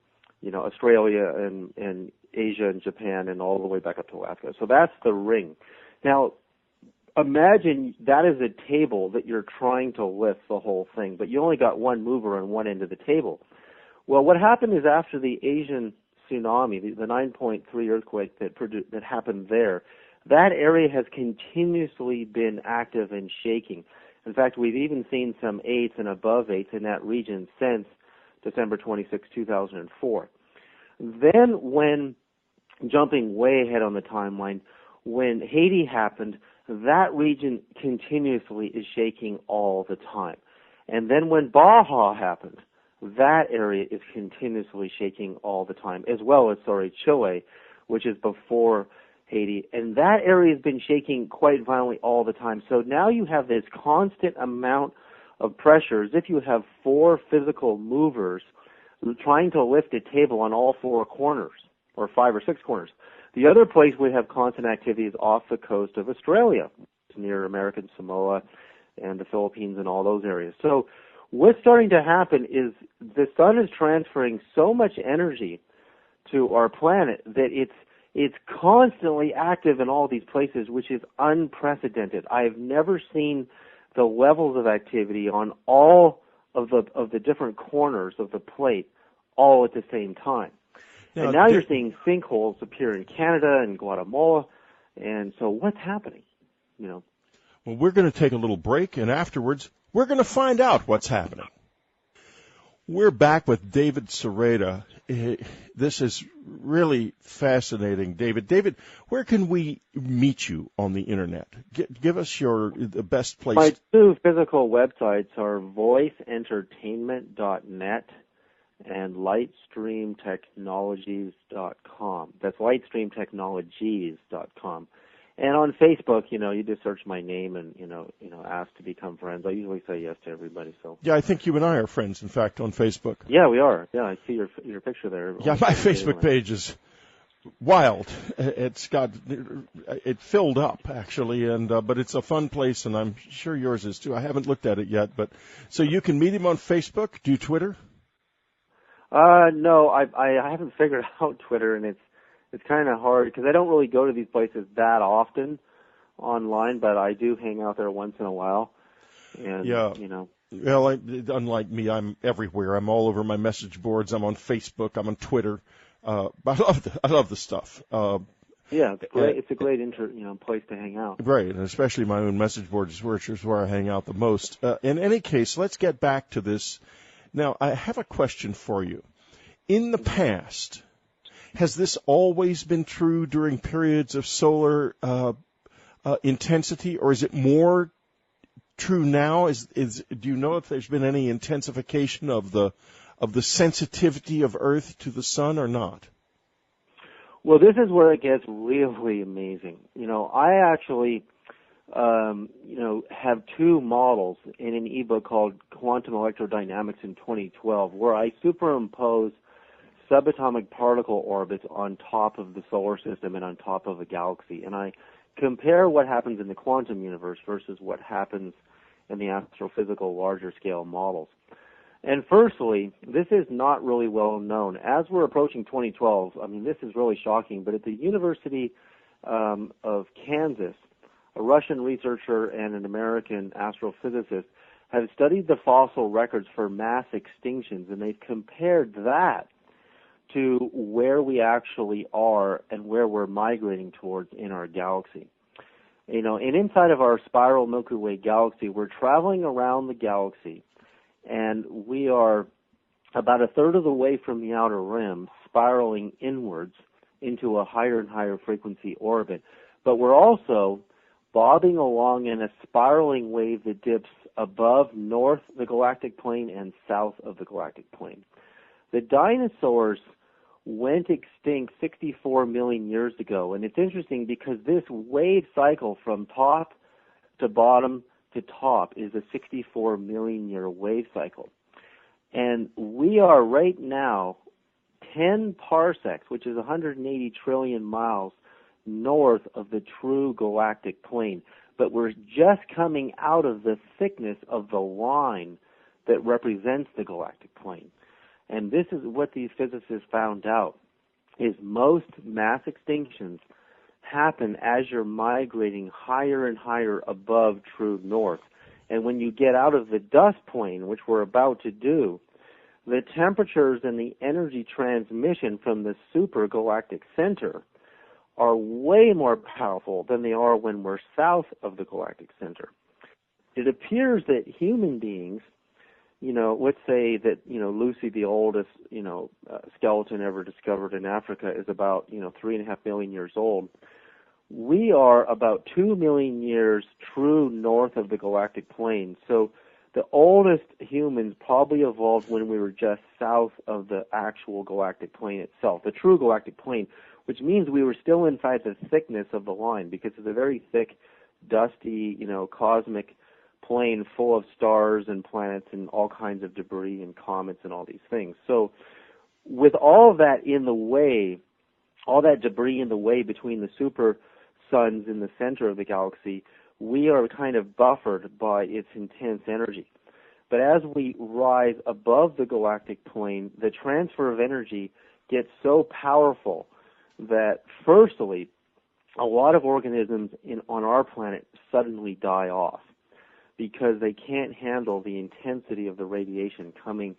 Australia and Asia and Japan, and all the way back up to Alaska. So that's the ring. Now, imagine that is a table that you're trying to lift the whole thing, but you only got one mover on one end of the table. Well, what happened is after the Asian tsunami, the 9.3 earthquake that happened there, that area has continuously been active and shaking. In fact, we've even seen some 8s and above 8s in that region since December 26, 2004. Then when, jumping way ahead on the timeline, when Haiti happened, that region continuously is shaking all the time. And then when Baja happened, that area is continuously shaking all the time, as well as, Chile, which is before Haiti, and that area has been shaking quite violently all the time. So now you have this constant amount of pressure, as if you have 4 physical movers trying to lift a table on all 4 corners, or 5 or 6 corners. The other place we have constant activity is off the coast of Australia, near American Samoa and the Philippines and all those areas. So what's starting to happen is the sun is transferring so much energy to our planet that it's constantly active in all these places, which is unprecedented. I have never seen the levels of activity on all of the different corners of the plate all at the same time. And now you're seeing sinkholes appear in Canada and Guatemala, and so what's happening? Well, we're going to take a little break, and afterwards we're going to find out what's happening. We're back with David Sereda. This is really fascinating, David. David, where can we meet you on the Internet? Give us the best place. My 2 physical websites are voiceentertainment.net and lightstreamtechnologies.com. That's lightstreamtechnologies.com. And on Facebook, you just search my name and, ask to become friends. I usually say yes to everybody. So yeah, I think you and I are friends, in fact, on Facebook. Yeah, we are. Yeah, I see your picture there. Yeah, my Facebook page is wild. It filled up, actually, and but it's a fun place, and I'm sure yours is, too. I haven't looked at it yet. But so you can meet him on Facebook. Do you Twitter? No, I haven't figured out Twitter, and it's kind of hard because I don't really go to these places that often online, but I do hang out there once in a while. And, yeah. Well, unlike me, I'm everywhere. I'm all over my message boards. I'm on Facebook. I'm on Twitter. I love the stuff. Yeah, it's great. It's a great place to hang out. Right, and especially my own message boards, which is where I hang out the most. In any case, let's get back to this. Now, I have a question for you. In the past, has this always been true during periods of solar intensity, or is it more true now? Do you know if there's been any intensification of the sensitivity of Earth to the sun or not? Well, this is where it gets really amazing. I actually, have two models in an ebook called Quantum Electrodynamics in 2012, where I superimpose subatomic particle orbits on top of the solar system and on top of a galaxy. And I compare what happens in the quantum universe versus what happens in the astrophysical larger scale models. And firstly, this is not really well known. As we're approaching 2012, this is really shocking, but at the University of Kansas, a Russian researcher and an American astrophysicist have studied the fossil records for mass extinctions, and they've compared that to where we actually are and where we're migrating towards in our galaxy. And inside of our spiral Milky Way galaxy, we're traveling around the galaxy, and we are about a third of the way from the outer rim, spiraling inwards into a higher and higher frequency orbit. But we're also bobbing along in a spiraling wave that dips above north of the galactic plane and south of the galactic plane. The dinosaurs went extinct 64 million years ago, and it's interesting because this wave cycle from top to bottom to top is a 64 million year wave cycle. And we are right now 10 parsecs, which is 180 trillion miles north of the true galactic plane. But we're just coming out of the thickness of the line that represents the galactic plane. And this is what these physicists found out, is most mass extinctions happen as you're migrating higher and higher above true north. And when you get out of the dust plane, which we're about to do, the temperatures and the energy transmission from the supergalactic center are way more powerful than they are when we're south of the galactic center. It appears that human beings, let's say that, Lucy, the oldest, skeleton ever discovered in Africa, is about, 3.5 million years old. We are about 2 million years true north of the galactic plane. So the oldest humans probably evolved when we were just south of the actual galactic plane itself, the true galactic plane, which means we were still inside the thickness of the line because it's a very thick, dusty, cosmic plane full of stars and planets and all kinds of debris and comets and all these things. So with all of that in the way, all that debris in the way between the super suns in the center of the galaxy, we are kind of buffered by its intense energy. But as we rise above the galactic plane, the transfer of energy gets so powerful that, firstly, a lot of organisms on our planet suddenly die off because they can't handle the intensity of the radiation coming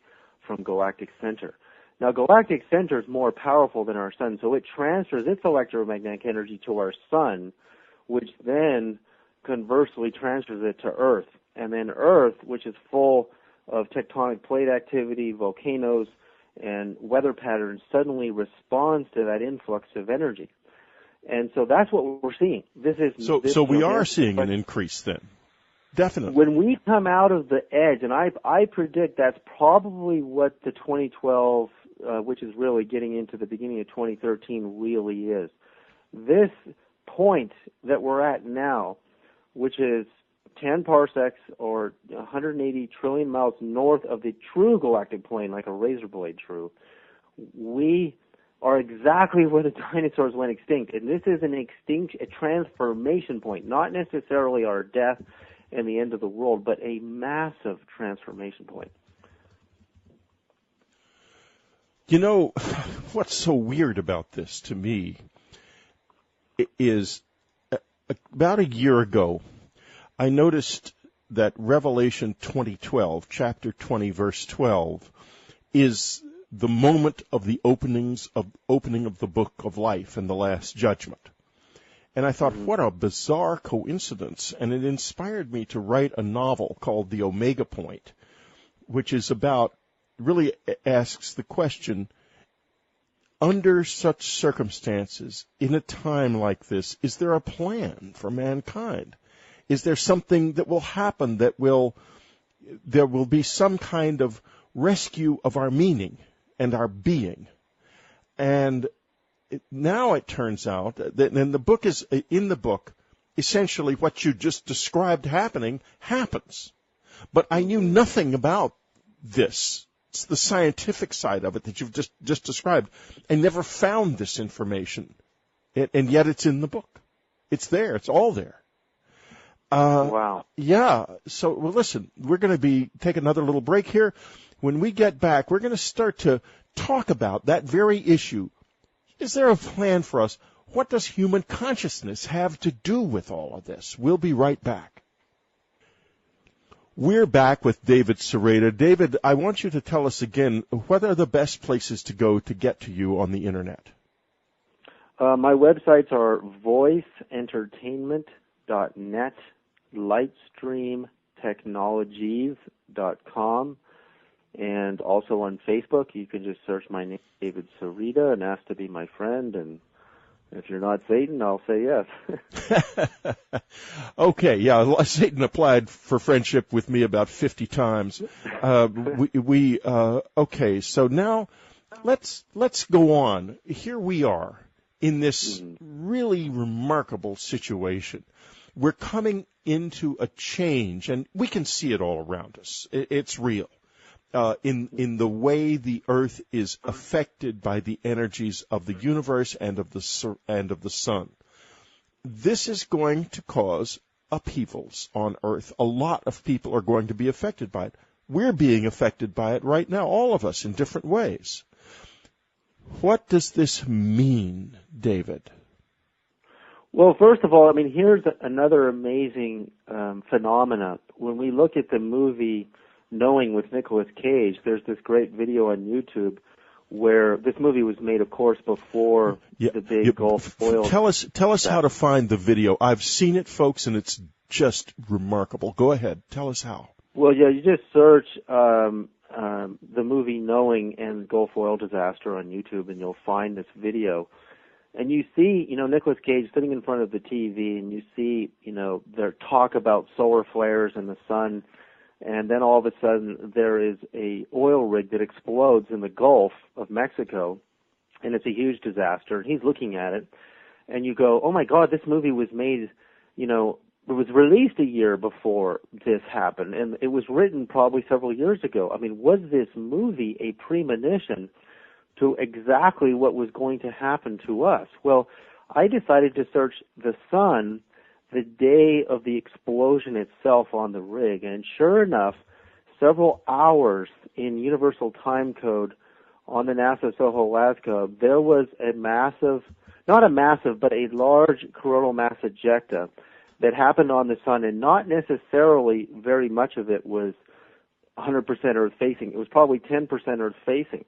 from galactic center. Now, galactic center is more powerful than our sun, so it transfers its electromagnetic energy to our sun, which then conversely transfers it to Earth. And then Earth, which is full of tectonic plate activity, volcanoes, and weather patterns, suddenly responds to that influx of energy. And so that's what we're seeing. So we are seeing an increase then. Definitely. When we come out of the edge, and I predict that's probably what the 2012, which is really getting into the beginning of 2013, really is. This point that we're at now, which is 10 parsecs or 180 trillion miles north of the true galactic plane, like a razor blade true, we are exactly where the dinosaurs went extinct. And this is a transformation point, not necessarily our death and the end of the world, but a massive transformation point. What's so weird about this to me is about a year ago, I noticed that Revelation 20:12, chapter 20, verse 12, is the moment of the opening of the book of life and the last judgment. And I thought, what a bizarre coincidence. And it inspired me to write a novel called The Omega Point, which is really asks the question, under such circumstances, in a time like this, is there a plan for mankind? Is there something that will happen there will be some kind of rescue of our meaning and our being? And now it turns out that in the book, essentially what you just described happening happens. But I knew nothing about this. It's the scientific side of it that you've just described. I never found this information, and yet it's in the book. It's there. It's all there. Wow. Yeah. So, well, listen, we're going to take another little break here. When we get back, we're going to start to talk about that very issue. Is there a plan for us? What does human consciousness have to do with all of this? We'll be right back. We're back with David Sereda. David, I want you to tell us again, what are the best places to go to get to you on the Internet? My websites are voiceentertainment.net, lightstreamtechnologies.com, and also on Facebook. You can just search my name, David Sereda, and ask to be my friend, and if you're not Satan, I'll say yes. Okay, yeah, Satan applied for friendship with me about 50 times. Okay, so now let's go on. Here we are in this really remarkable situation. We're coming into a change, and we can see it all around us. It's real. In the way the Earth is affected by the energies of the universe and of the sun. This is going to cause upheavals on Earth. A lot of people are going to be affected by it. We're being affected by it right now, all of us in different ways. What does this mean, David? Well, first of all, I mean, here's another amazing phenomena. When we look at the movie Knowing with Nicolas Cage, there's this great video on YouTube where this movie was made, of course, before the big Gulf oil. Tell us how to find the video. I've seen it, folks, and it's just remarkable. Go ahead. Tell us how. Well, yeah, you just search the movie Knowing and Gulf oil disaster on YouTube, and you'll find this video. And you see, Nicolas Cage sitting in front of the TV, and you see, their talk about solar flares and the sun. And then all of a sudden there is a oil rig that explodes in the Gulf of Mexico, and it's a huge disaster. And he's looking at it, and you go, oh, my God, this movie was made, it was released a year before this happened, and it was written probably several years ago. I mean, was this movie a premonition to exactly what was going to happen to us? Well, I decided to search the sun the day of the explosion itself on the rig. And sure enough, several hours in Universal Time Code on the NASA Soho Alaska, there was a large coronal mass ejecta that happened on the sun, and not necessarily very much of it was 100% Earth-facing. It was probably 10% Earth-facing.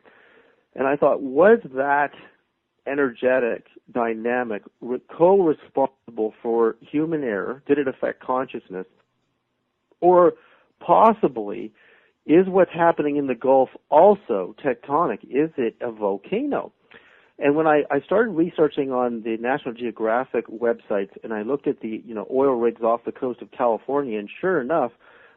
And I thought, was that energetic dynamic co-responsible for human error? Did it affect consciousness? Or possibly, is what's happening in the Gulf also tectonic? Is it a volcano? And when I started researching on the National Geographic websites, and I looked at the oil rigs off the coast of California, and sure enough,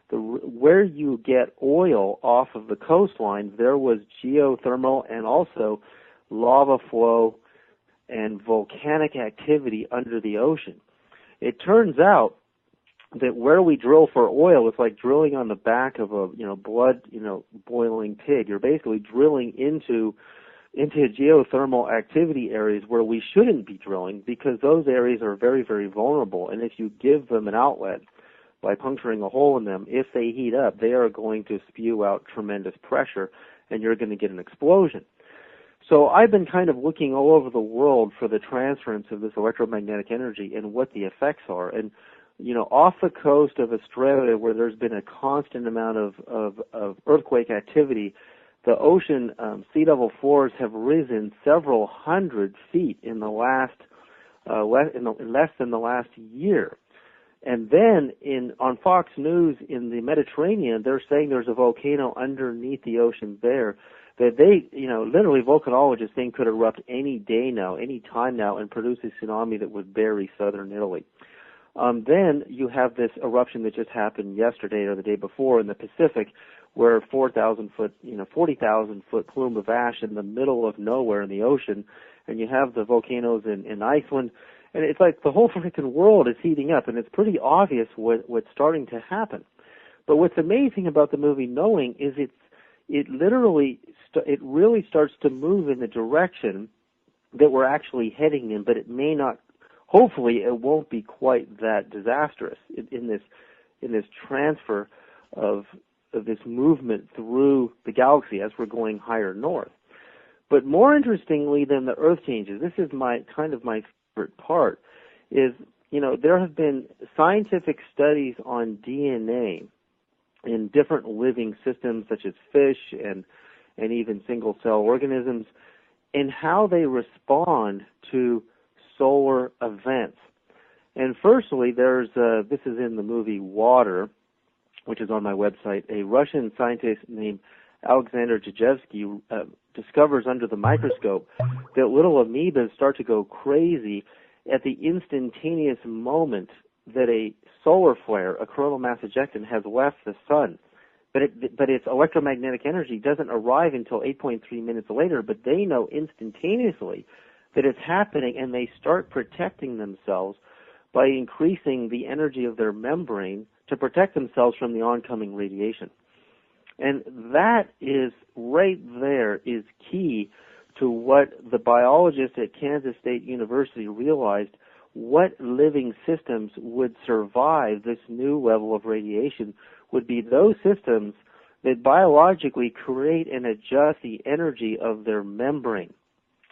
where you get oil off of the coastline, there was geothermal and also lava flow and volcanic activity under the ocean. It turns out that where we drill for oil, it's like drilling on the back of a blood boiling pig. You're basically drilling into geothermal activity areas where we shouldn't be drilling, because those areas are very, very vulnerable. And if you give them an outlet by puncturing a hole in them, if they heat up, they are going to spew out tremendous pressure, and you're going to get an explosion. So I've been kind of looking all over the world for the transference of this electromagnetic energy and what the effects are. And, off the coast of Australia, where there's been a constant amount of earthquake activity, the ocean sea level floors have risen several hundred feet in the last less than the last year. And then on Fox News in the Mediterranean, they're saying there's a volcano underneath the ocean there that literally volcanologists think could erupt any day now, any time now, and produce a tsunami that would bury southern Italy. Then you have this eruption that just happened yesterday or the day before in the Pacific, where 40,000 foot plume of ash in the middle of nowhere in the ocean, and you have the volcanoes in Iceland, and it's like the whole freaking world is heating up, and it's pretty obvious what's starting to happen. But what's amazing about the movie Knowing is it really starts to move in the direction that we're actually heading in, but it may not. Hopefully, it won't be quite that disastrous in this transfer of this movement through the galaxy as we're going higher north. But more interestingly than the Earth changes, this is my favorite part, is there have been scientific studies on DNA in different living systems such as fish and even single cell organisms, and how they respond to solar events. And firstly, this is in the movie Water, which is on my website. A Russian scientist named Alexander Zhijevsky discovers under the microscope that little amoebas start to go crazy at the instantaneous moment that a solar flare, a coronal mass ejection, has left the sun. But its electromagnetic energy doesn't arrive until 8.3 minutes later, but they know instantaneously that it's happening, and they start protecting themselves by increasing the energy of their membrane to protect themselves from the oncoming radiation. And that is right there is key to what the biologists at Kansas State University realized, what living systems would survive this new level of radiation would be those systems that biologically create and adjust the energy of their membrane.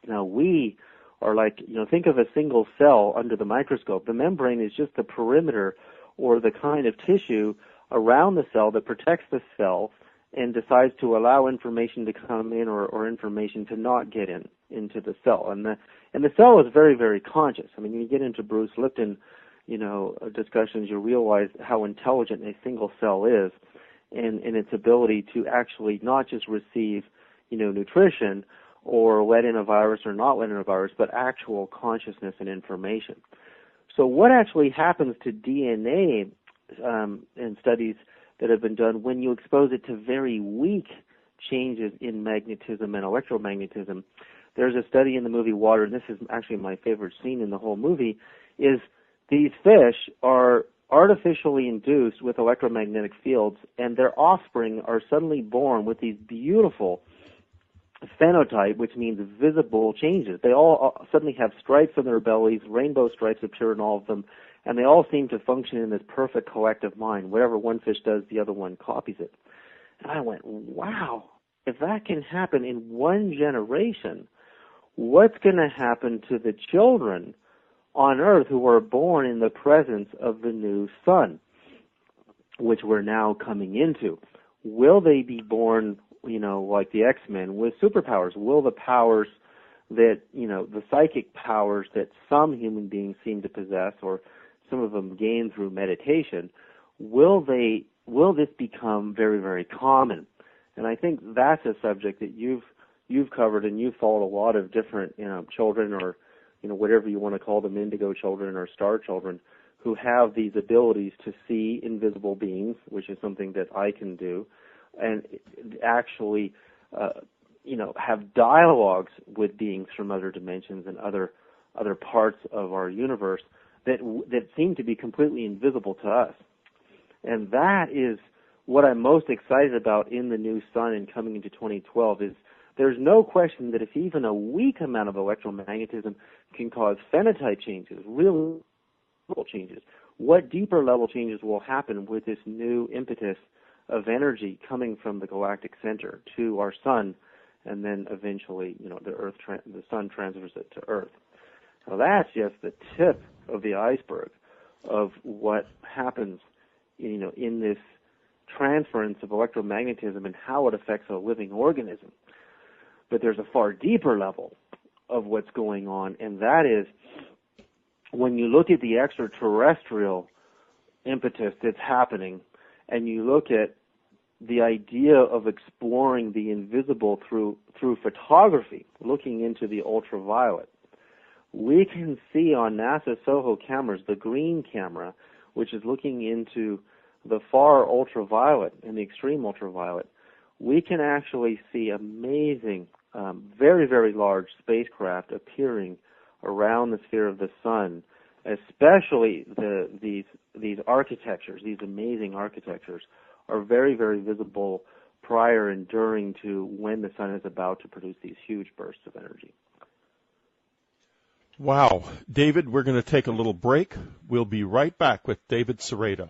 Now, we are like, think of a single cell under the microscope. The membrane is just the perimeter or the kind of tissue around the cell that protects the cell and decides to allow information to come in or information to not get into the cell. And the cell is very, very conscious. I mean, when you get into Bruce Lipton, discussions, you realize how intelligent a single cell is and its ability to actually not just receive, nutrition or let in a virus or not let in a virus, but actual consciousness and information. So what actually happens to DNA in studies that have been done when you expose it to very weak changes in magnetism and electromagnetism? There's a study in the movie Water, and this is actually my favorite scene in the whole movie, is these fish are artificially induced with electromagnetic fields, and their offspring are suddenly born with these beautiful phenotype, which means visible changes. They all suddenly have stripes on their bellies, rainbow stripes appear in all of them, and they all seem to function in this perfect collective mind. Whatever one fish does, the other one copies it. And I went, wow, if that can happen in one generation, what's going to happen to the children on Earth who are born in the presence of the new sun, which we're now coming into? Will they be born, like the X-Men, with superpowers? Will the powers that, the psychic powers that some human beings seem to possess, or some of them gain through meditation, will this become very, very common? And I think that's a subject that you've covered, and you've followed a lot of different, children, or, whatever you want to call them, indigo children or star children, who have these abilities to see invisible beings, which is something that I can do, and actually, have dialogues with beings from other dimensions and other parts of our universe that seem to be completely invisible to us. And that is what I'm most excited about in the new sun and coming into 2012 is there's no question that if even a weak amount of electromagnetism can cause phenotype changes, real level changes, what deeper level changes will happen with this new impetus of energy coming from the galactic center to our sun, and then eventually, the sun transfers it to Earth. Now that's just the tip of the iceberg of what happens, in this transference of electromagnetism and how it affects a living organism. But there's a far deeper level of what's going on, and that is when you look at the extraterrestrial impetus that's happening, and you look at the idea of exploring the invisible through photography, looking into the ultraviolet, we can see on NASA SOHO cameras, the green camera, which is looking into the far ultraviolet and the extreme ultraviolet, we can actually see amazing, very, very large spacecraft appearing around the sphere of the sun, especially these architectures, these amazing architectures, are very, very visible prior and during to when the sun is about to produce these huge bursts of energy. Wow. David, we're going to take a little break. We'll be right back with David Sereda.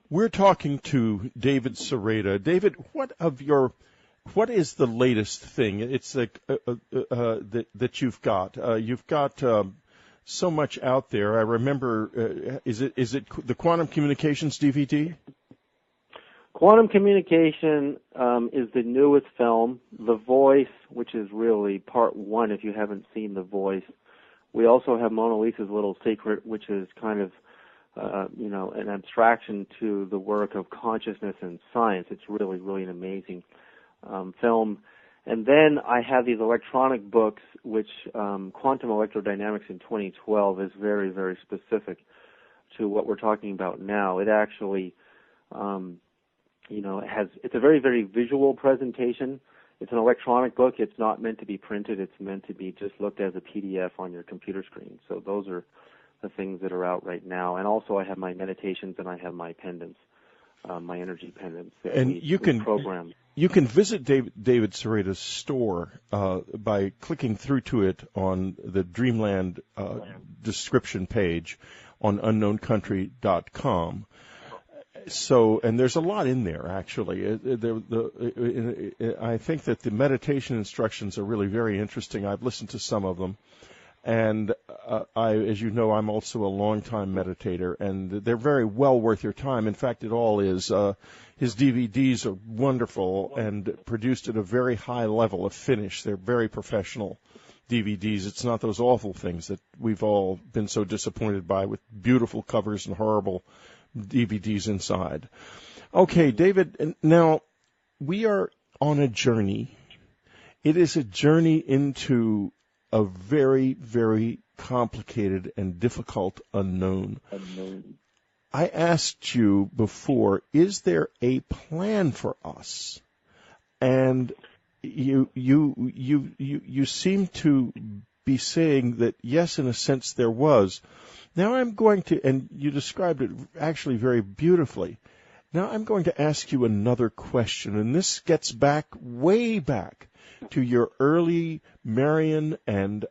We're talking to David Sereda. David, what is the latest thing? It's like that you've got. You've got so much out there. I remember. Is it the Quantum Communications DVD? Quantum Communication is the newest film. The Voice, which is really part one if you haven't seen The Voice. We also have Mona Lisa's Little Secret, which is kind of, an abstraction to the work of consciousness and science. It's really, really an amazing film. And then I have these electronic books, which Quantum Electrodynamics in 2012 is very, very specific to what we're talking about now. It actually, it's a very, very visual presentation. It's an electronic book. It's not meant to be printed. It's meant to be just looked as a PDF on your computer screen. So those are the things that are out right now. And also I have my meditations and I have my pendants, my energy pendants. And you can visit David Sereda's store by clicking through to it on the Dreamland description page on unknowncountry.com. So, and there's a lot in there, actually. I think that the meditation instructions are really very interesting. I've listened to some of them. And as you know, I'm also a long-time meditator, and they're very well worth your time. In fact, it all is. His DVDs are wonderful and produced at a very high level of finish. They're very professional DVDs. It's not those awful things that we've all been so disappointed by with beautiful covers and horrible DVDs inside. Okay, David, now we are on a journey. It is a journey into a very, very complicated and difficult unknown. I asked you before, is there a plan for us? And you seem to be saying that yes, in a sense there was. Now I'm going to, and you described it actually very beautifully. Now I'm going to ask you another question, and this gets back, way back, to your early Marian and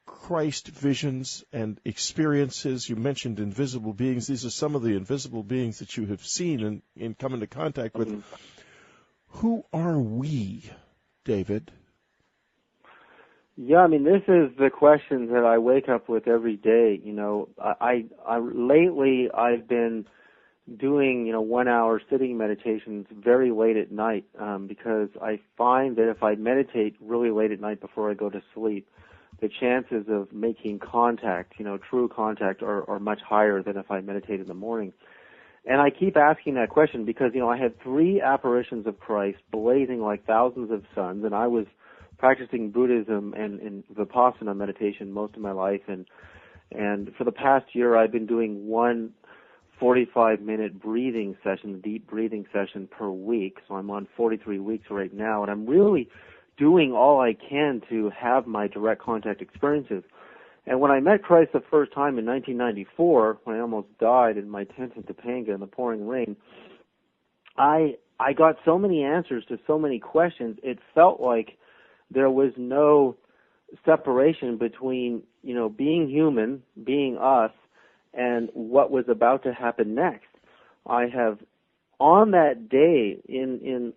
Christ visions and experiences. You mentioned invisible beings. These are some of the invisible beings that you have seen and come into contact with. Mm-hmm. Who are we, David? Yeah, I mean, this is the question that I wake up with every day. You know, I lately I've been doing 1 hour sitting meditations very late at night because I find that if I meditate really late at night before I go to sleep, the chances of making contact, true contact, are much higher than if I meditate in the morning. And I keep asking that question because, I had 3 apparitions of Christ blazing like thousands of suns, and I was practicing Buddhism and Vipassana meditation most of my life, and for the past year I've been doing one 45-minute breathing session, deep breathing session per week. So I'm on 43 weeks right now, and I'm really doing all I can to have my direct contact experiences. And when I met Christ the first time in 1994, when I almost died in my tent in Topanga in the pouring rain, I got so many answers to so many questions. It felt like there was no separation between, being human, being us, and what was about to happen next. I have, on that day in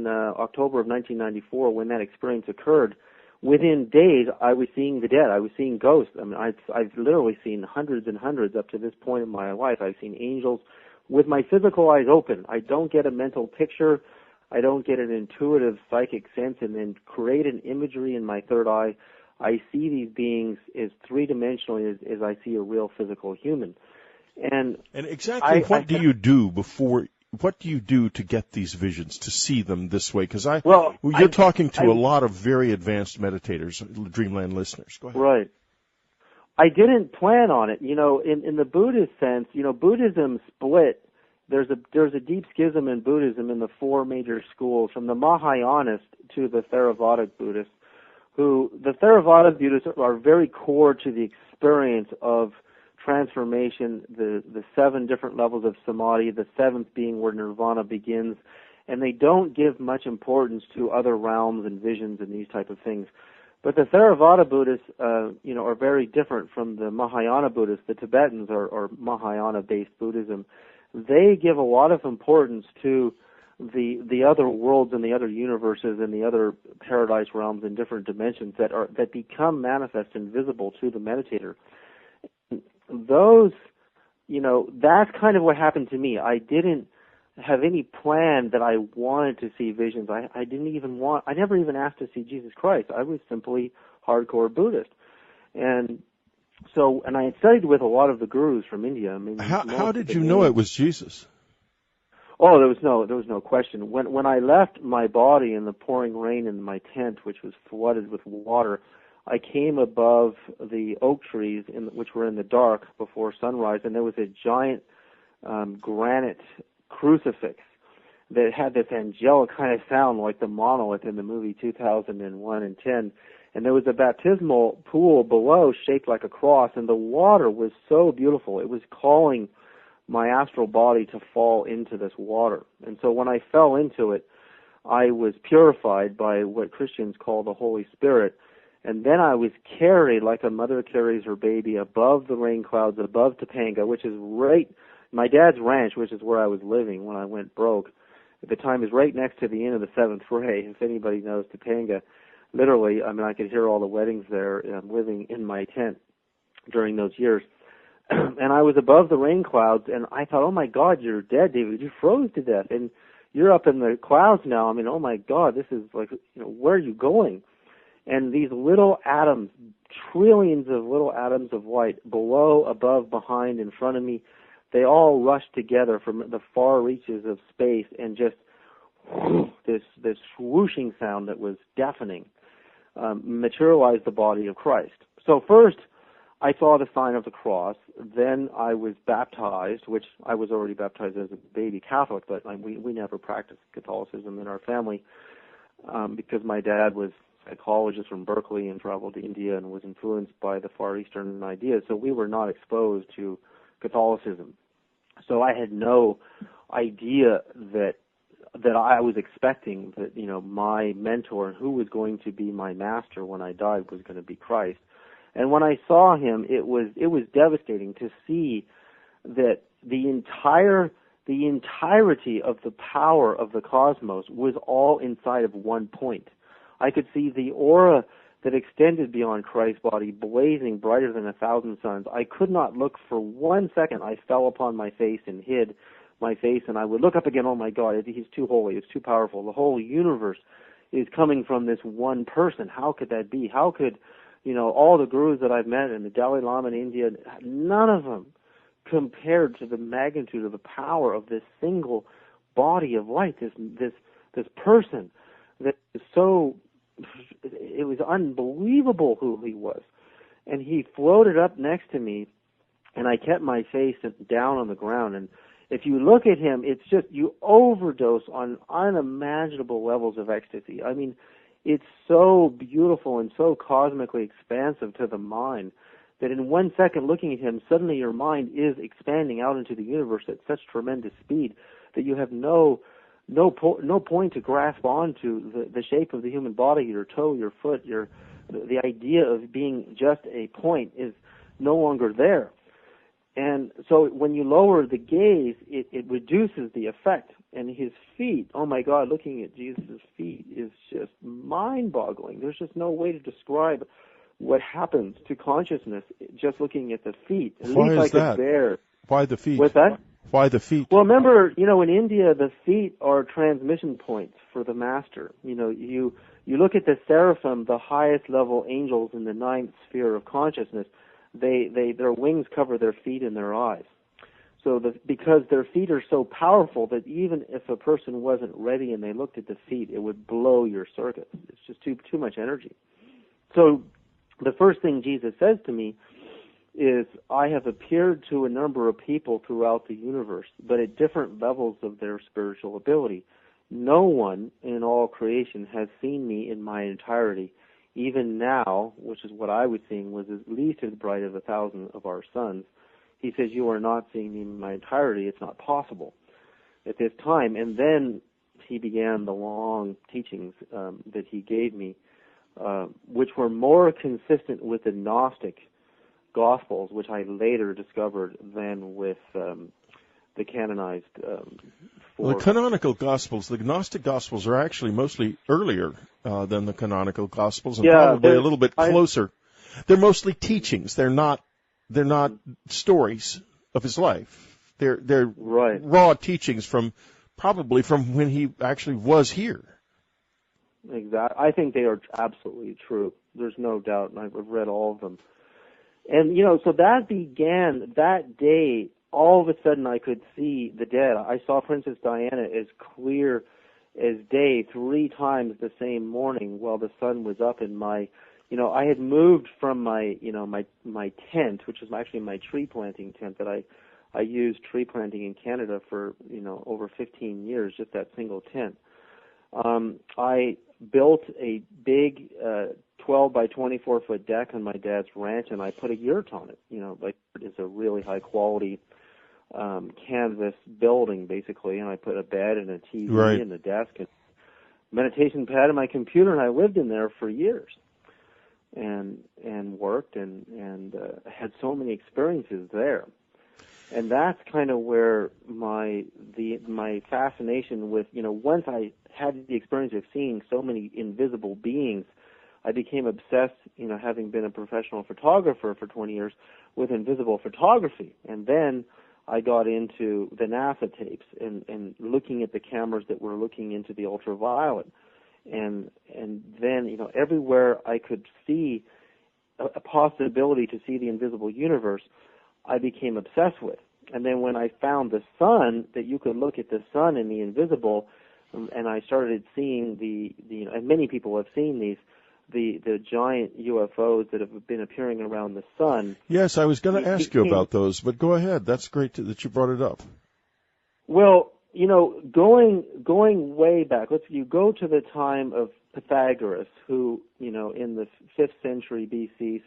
October of 1994, when that experience occurred, within days I was seeing the dead. I was seeing ghosts. I mean, I've literally seen hundreds and hundreds up to this point in my life. I've seen angels with my physical eyes open. I don't get a mental picture. I don't get an intuitive psychic sense and then create an imagery in my third eye. I see these beings as three-dimensionally as I see a real physical human. And exactly what do you do to get these visions, to see them this way? Because you're talking to a lot of very advanced meditators, Dreamland listeners. Go ahead. Right. I didn't plan on it. In the Buddhist sense, Buddhism split. There's a deep schism in Buddhism in the four major schools, from the Mahayanist to the Theravada Buddhists, the Theravada Buddhists are very core to the experience of transformation, the 7 different levels of samadhi, the 7th being where nirvana begins, and they don't give much importance to other realms and visions and these type of things. But the Theravada Buddhists, are very different from the Mahayana Buddhists. The Tibetans are Mahayana-based Buddhism. They give a lot of importance to the other worlds and the other universes and the other paradise realms and different dimensions that become manifest and visible to the meditator. Those, that's kind of what happened to me. I didn't have any plan that I wanted to see visions. I never even asked to see Jesus Christ. I was simply hardcore Buddhist. And I had studied with a lot of the gurus from India. I mean, how did you know it was Jesus? Oh, there was no question. When I left my body in the pouring rain in my tent, which was flooded with water, I came above the oak trees, which were in the dark before sunrise, and there was a giant granite crucifix that had this angelic kind of sound like the monolith in the movie 2001 and 10. And there was a baptismal pool below shaped like a cross, and the water was so beautiful. It was calling my astral body to fall into this water. And so when I fell into it, I was purified by what Christians call the Holy Spirit. And then I was carried like a mother carries her baby above the rain clouds, above Topanga, which is my dad's ranch, which is where I was living when I went broke. At the time, is right next to the inn of the 7th Ray. If anybody knows Topanga, literally, I could hear all the weddings there, living in my tent during those years. And I was above the rain clouds, and I thought, oh my God, you're dead, David. You froze to death, and you're up in the clouds now. Oh my God, this is like, where are you going? And these little atoms, trillions of little atoms of light, below, above, behind, in front of me, they all rushed together from the far reaches of space, and just this swooshing sound that was deafening materialized the body of Christ. So first, I saw the sign of the cross. Then I was baptized, which I was already baptized as a baby Catholic, but we never practiced Catholicism in our family because my dad was a psychologist from Berkeley and traveled to India and was influenced by the Far Eastern ideas. So we were not exposed to Catholicism. So I had no idea that I was expecting that, my mentor, who was going to be my master when I died, was going to be Christ. And when I saw him, it was devastating to see that the entirety of the power of the cosmos was all inside of one point. I could see the aura that extended beyond Christ's body, blazing brighter than 1,000 suns. I could not look for 1 second. I fell upon my face and hid my face, and I would look up again. Oh my God, he's too holy, it's too powerful. The whole universe is coming from this one person. How could that be? How could, all the gurus that I've met and the Dalai Lama in India, none of them compared to the magnitude of the power of this single body of light, this person that is so, it was unbelievable who he was. And he floated up next to me, and I kept my face down on the ground. And if you look at him, it's just, you overdose on unimaginable levels of ecstasy. It's so beautiful and so cosmically expansive to the mind that in 1 second looking at him, suddenly your mind is expanding out into the universe at such tremendous speed that you have no point to grasp onto the shape of the human body, your toe, your foot, the idea of being just a point is no longer there. And so when you lower the gaze, it reduces the effect. And his feet, oh my God, looking at Jesus' feet is just mind-boggling. There's just no way to describe what happens to consciousness just looking at the feet. Why is that? A bear. Why the feet? What's that? Why the feet? Well, remember, in India, the feet are transmission points for the master. You look at the seraphim, the highest level angels in the ninth sphere of consciousness. Their wings cover their feet and their eyes. So because their feet are so powerful that even if a person wasn't ready and they looked at the feet, it would blow your circuit. It's just too much energy. So the first thing Jesus says to me is, I have appeared to a number of people throughout the universe, but at different levels of their spiritual ability. No one in all creation has seen me in my entirety. Even now, which is what I was seeing, was at least as bright as 1,000 of our suns. He says, you are not seeing me in my entirety. It's not possible at this time. And then he began the long teachings that he gave me, which were more consistent with the Gnostic Gospels, which I later discovered, than with the canonized Well, the canonical Gospels, the Gnostic Gospels, are actually mostly earlier than the canonical Gospels, and probably a little bit closer. They're mostly teachings. They're not stories of his life. They're right. Raw teachings from when he actually was here. Exactly. I think they are absolutely true. There's no doubt, and I've read all of them. And, so that began that day. All of a sudden, I could see the dead. I saw Princess Diana as clear as day 3 times the same morning while the sun was up in my, I had moved from my tent, which is actually my tree planting tent that I used tree planting in Canada for, over 15 years, just that single tent. I built a big 12 by 24 foot deck on my dad's ranch, and I put a yurt on it. It's a really high quality canvas building, basically, and I put a bed and a TV and a desk and meditation pad and my computer, and I lived in there for years and worked and had so many experiences there. And that's kind of where my fascination with, once I had the experience of seeing so many invisible beings, I became obsessed, having been a professional photographer for 20 years, with invisible photography. And then I got into the NASA tapes and looking at the cameras that were looking into the ultraviolet. And then, everywhere I could see a possibility to see the invisible universe, I became obsessed with. And then when I found the sun, that you could look at the sun and the invisible, and I started seeing and many people have seen these, the giant UFOs that have been appearing around the sun. Yes, I was going to ask you about those, but go ahead. That's great that you brought it up. Well, going way back, you go to the time of Pythagoras, who, in the 5th century BC,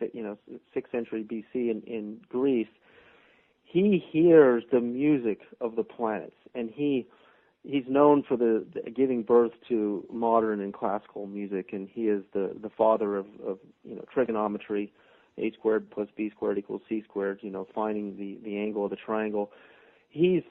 6th century BC in Greece, he hears the music of the planets, and he's known for the giving birth to modern and classical music, and he is the father of trigonometry, a squared plus b squared equals c squared, finding the angle of the triangle. He's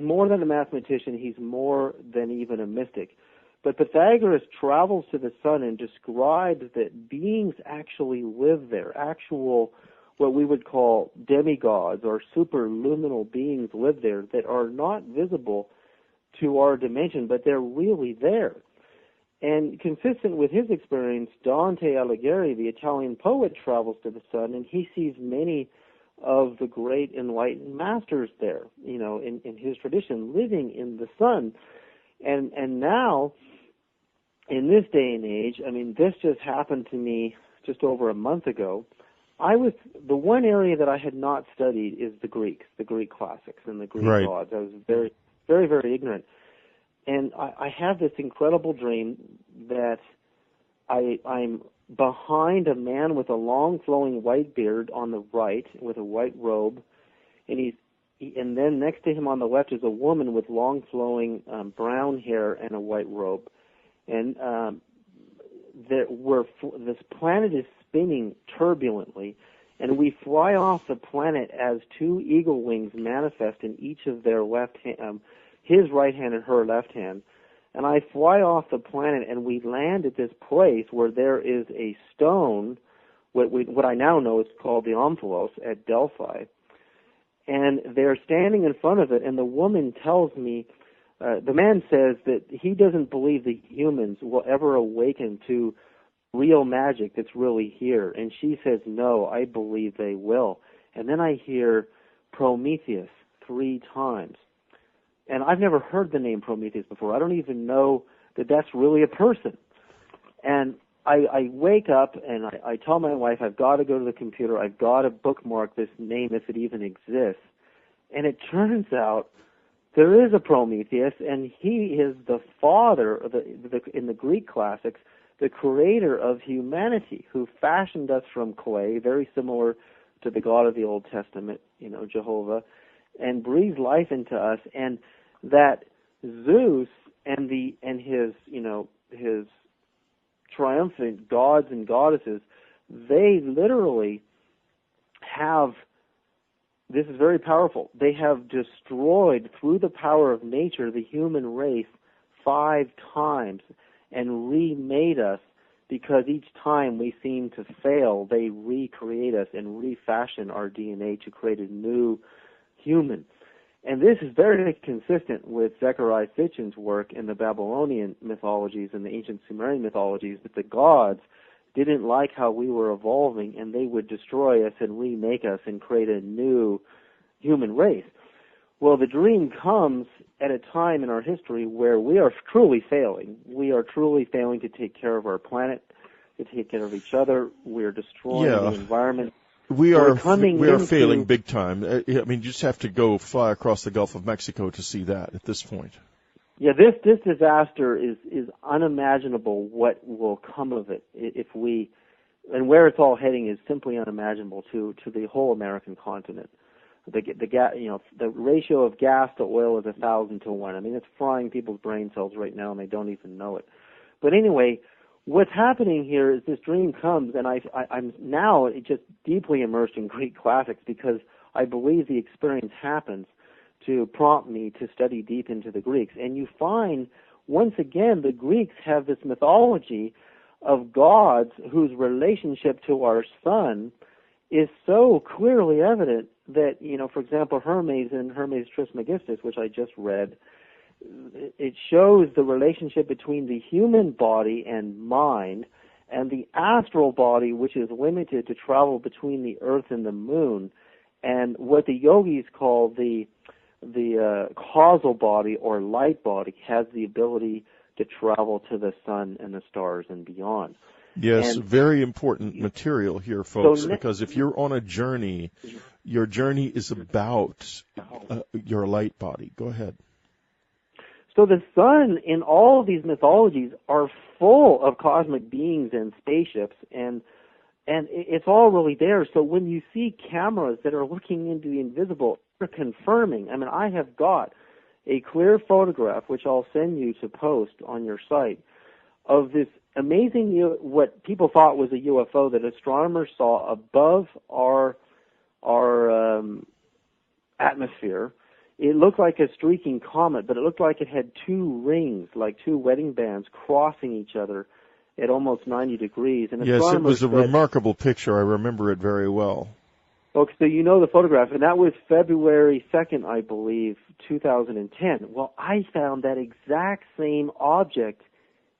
more than a mathematician, he's more than even a mystic. But Pythagoras travels to the sun and describes that beings actually live there, actual what we would call demigods or superluminal beings live there that are not visible to our dimension, but they're really there. And consistent with his experience, Dante Alighieri, the Italian poet, travels to the sun, and he sees many of the great enlightened masters there, in his tradition, living in the sun. And now, in this day and age, this just happened to me just over a month ago. The one area that I had not studied is the Greek classics and the Greek gods. I was very, very, very ignorant. And I have this incredible dream that I'm behind a man with a long flowing white beard on the right with a white robe, and then next to him on the left is a woman with long flowing brown hair and a white robe. And this planet is spinning turbulently, and we fly off the planet as 2 eagle wings manifest in each of their left hand, his right hand and her left hand. And I fly off the planet, and we land at this place where there is a stone, what I now know is called the Omphalos at Delphi. and they're standing in front of it, and the woman tells me, the man says that he doesn't believe the humans will ever awaken to real magic that's really here. And she says, no, I believe they will. And then I hear Prometheus 3 times. And I've never heard the name Prometheus before. I don't even know that that's really a person. And I wake up and I tell my wife, I've got to go to the computer. I've got to bookmark this name if it even exists. And it turns out there is a Prometheus, and he is the father, in the Greek classics, the creator of humanity, who fashioned us from clay, very similar to the God of the Old Testament, Jehovah, and breathed life into us. And that Zeus and his triumphant gods and goddesses, they literally have, this is very powerful, they have destroyed, through the power of nature, the human race 5 times and remade us, because each time we seem to fail, they recreate us and refashion our DNA to create a new human. And this is very consistent with Zecharia Sitchin's work in the Babylonian mythologies and the ancient Sumerian mythologies, that the gods didn't like how we were evolving, and they would destroy us and remake us and create a new human race. Well, the dream comes at a time in our history where we are truly failing. We are truly failing to take care of our planet, to take care of each other. We're destroying the environment. We are failing big time. I mean, you just have to fly across the Gulf of Mexico to see that at this point. Yeah, this disaster is unimaginable what will come of it if we, and where it's all heading is simply unimaginable to the whole American continent. The ratio of gas to oil is 1,000 to 1. I mean, it's frying people's brain cells right now, and they don't even know it. But anyway, what's happening here is this dream comes, and I'm now just deeply immersed in Greek classics, because I believe the experience happens to prompt me to study deep into the Greeks. And you find, once again, the Greeks have this mythology of gods whose relationship to our sun is so clearly evident that, for example, Hermes in Hermes Trismegistus, which I just read, it shows the relationship between the human body and mind and the astral body, which is limited to travel between the earth and the moon, and what the yogis call the causal body or light body has the ability to travel to the sun and the stars and beyond. Yes, very important material here, folks, because if you're on a journey, your journey is about your light body. Go ahead. So the sun in all of these mythologies are full of cosmic beings and spaceships, and it's all really there. So when you see cameras that are looking into the invisible, they're confirming. I mean, I have got a clear photograph, which I'll send you to post on your site, of this amazing, what people thought was a UFO that astronomers saw above our atmosphere. It looked like a streaking comet, but it looked like it had 2 rings, like 2 wedding bands crossing each other at almost 90 degrees. And yes, it was a remarkable picture. I remember it very well. Okay, so you know the photograph, and that was February 2nd, I believe, 2010. Well, I found that exact same object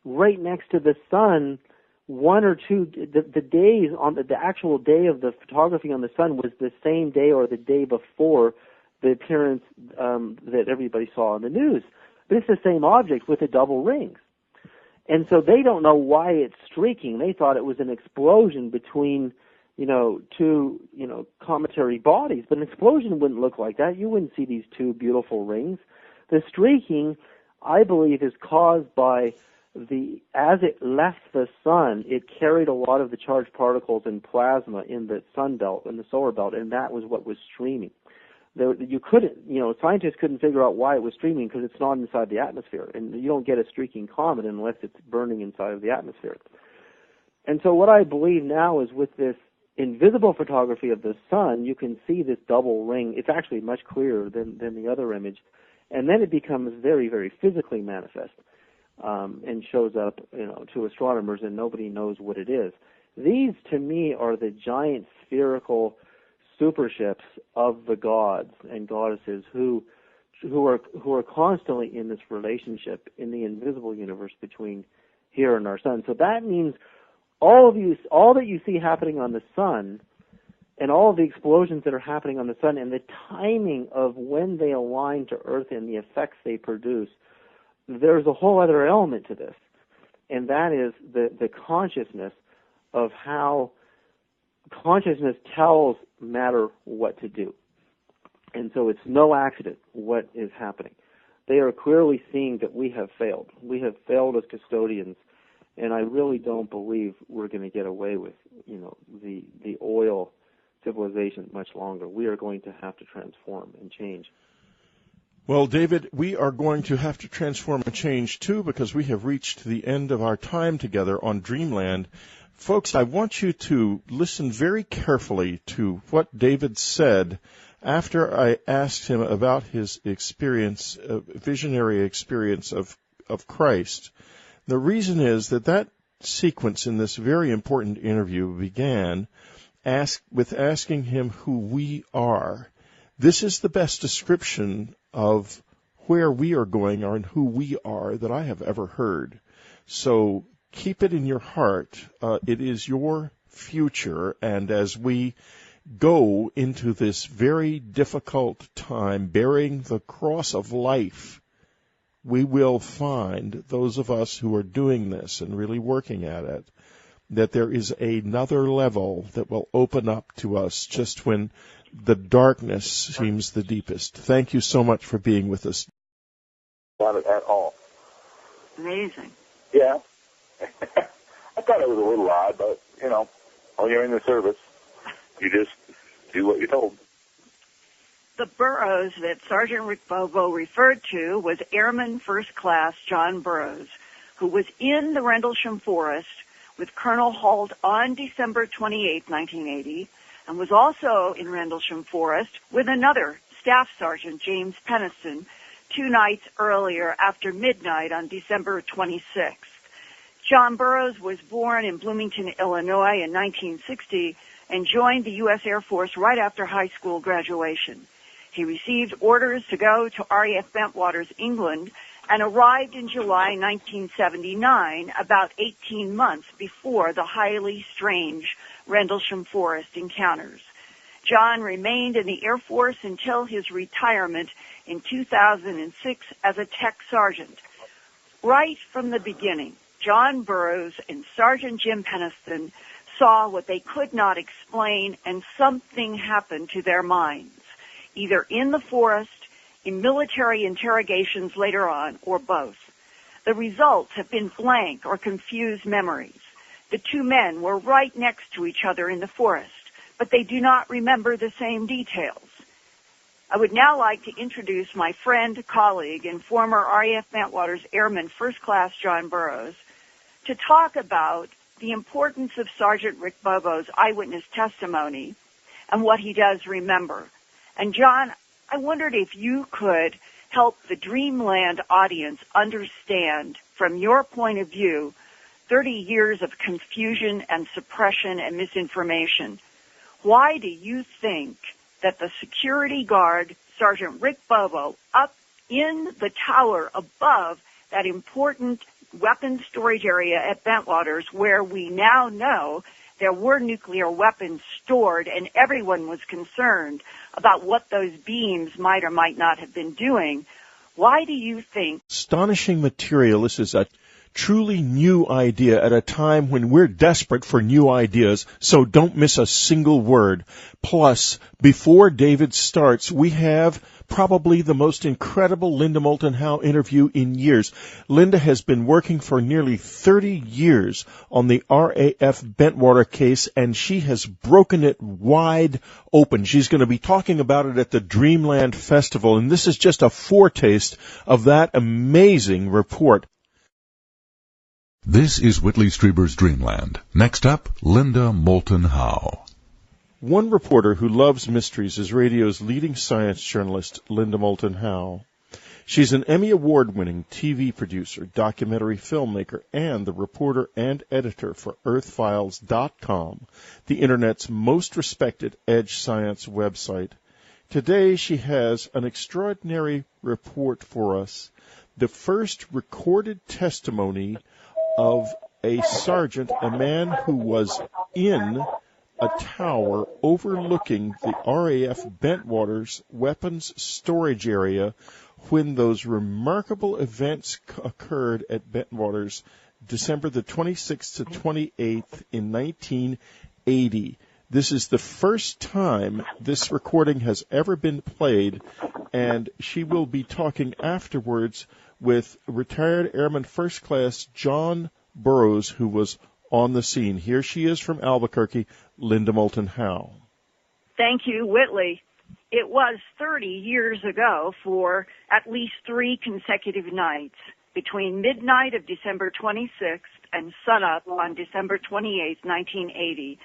right next to the sun, 1 or 2, the days on the actual day of the photography on the sun was the same day or the day before the appearance that everybody saw on the news. But it's the same object with the double rings. And so they don't know why it's streaking. They thought it was an explosion between, 2, cometary bodies. But an explosion wouldn't look like that. You wouldn't see these 2 beautiful rings. The streaking, I believe, is caused by as it left the sun, it carried a lot of the charged particles and plasma in the sun belt, in the solar belt, and that was what was streaming. Scientists couldn't figure out why it was streaming because it's not inside the atmosphere, and you don't get a streaking comet unless it's burning inside of the atmosphere. And so what I believe now is with this invisible photography of the sun, you can see this double ring. It's actually much clearer than the other image, and then it becomes very, very physically manifest. And shows up, to astronomers, and nobody knows what it is. These, to me, are the giant spherical superships of the gods and goddesses who are constantly in this relationship in the invisible universe between here and our sun. So that means all that you see happening on the sun, and all of the explosions that are happening on the sun, and the timing of when they align to Earth and the effects they produce, there's a whole other element to this, and that is the consciousness of how consciousness tells matter what to do. And so it's no accident what is happening. They are clearly seeing that we have failed. We have failed as custodians, and I really don't believe we're going to get away with, the oil civilization much longer. We are going to have to transform and change. Well, David, we are going to have to transform and change, too, because we have reached the end of our time together on Dreamland. Folks, I want you to listen very carefully to what David said after I asked him about his experience, visionary experience of Christ. The reason is that sequence in this very important interview began with asking him who we are. This is the best description of where we are going and who we are that I have ever heard. So keep it in your heart. It is your future, and as we go into this very difficult time bearing the cross of life, we will find, those of us who are doing this and really working at it, that there is another level that will open up to us just when the darkness seems the deepest. Thank you so much for being with us. Not at all. Amazing. Yeah. I thought it was a little odd, but, when you're in the service, you just do what you're told. The Burroughs that Sergeant Rick Bobo referred to was Airman First Class John Burroughs, who was in the Rendlesham Forest with Colonel Holt on December 28, 1980, and was also in Rendlesham Forest with another Staff Sergeant, James Penniston, 2 nights earlier after midnight on December 26th. John Burroughs was born in Bloomington, Illinois in 1960 and joined the U.S. Air Force right after high school graduation. He received orders to go to RAF Bentwaters, England, and arrived in July 1979, about 18 months before the highly strange Rendlesham Forest encounters. John remained in the Air Force until his retirement in 2006 as a tech sergeant. Right from the beginning, John Burroughs and Sergeant Jim Penniston saw what they could not explain, and something happened to their minds, either in the forest, in military interrogations later on, or both. The results have been blank or confused memories. The 2 men were right next to each other in the forest, but they do not remember the same details. I would now like to introduce my friend, colleague, and former RAF Bentwaters Airman First Class John Burroughs to talk about the importance of Sergeant Rick Bobo's eyewitness testimony and what he does remember. And John, I wondered if you could help the Dreamland audience understand, from your point of view, 30 years of confusion and suppression and misinformation. Why do you think that the security guard, Sergeant Rick Bobo, up in the tower above that important weapons storage area at Bentwaters, where we now know there were nuclear weapons stored and everyone was concerned about what those beams might or might not have been doing, why do you think? Astonishing material. This is a truly new idea at a time when we're desperate for new ideas, so don't miss a single word. Plus, before David starts, we have probably the most incredible Linda Moulton Howe interview in years. Linda has been working for nearly 30 years on the RAF Bentwater case, and she has broken it wide open. She's going to be talking about it at the Dreamland Festival, and this is just a foretaste of that amazing report. This is Whitley Strieber's Dreamland. Next up, Linda Moulton Howe. One reporter who loves mysteries is radio's leading science journalist, Linda Moulton Howe. She's an Emmy Award-winning TV producer, documentary filmmaker, and the reporter and editor for EarthFiles.com, the Internet's most respected edge science website. Today she has an extraordinary report for us, the first recorded testimony of a sergeant, a man who was in a tower overlooking the RAF Bentwaters weapons storage area when those remarkable events occurred at Bentwaters December the 26th to 28th in 1980. This is the first time this recording has ever been played, and she will be talking afterwards with retired Airman First Class John Burroughs, who was on the scene. Here she is from Albuquerque, Linda Moulton Howe. Thank you, Whitley. It was 30 years ago for at least 3 consecutive nights between midnight of December 26th and sunup on December 28th, 1980,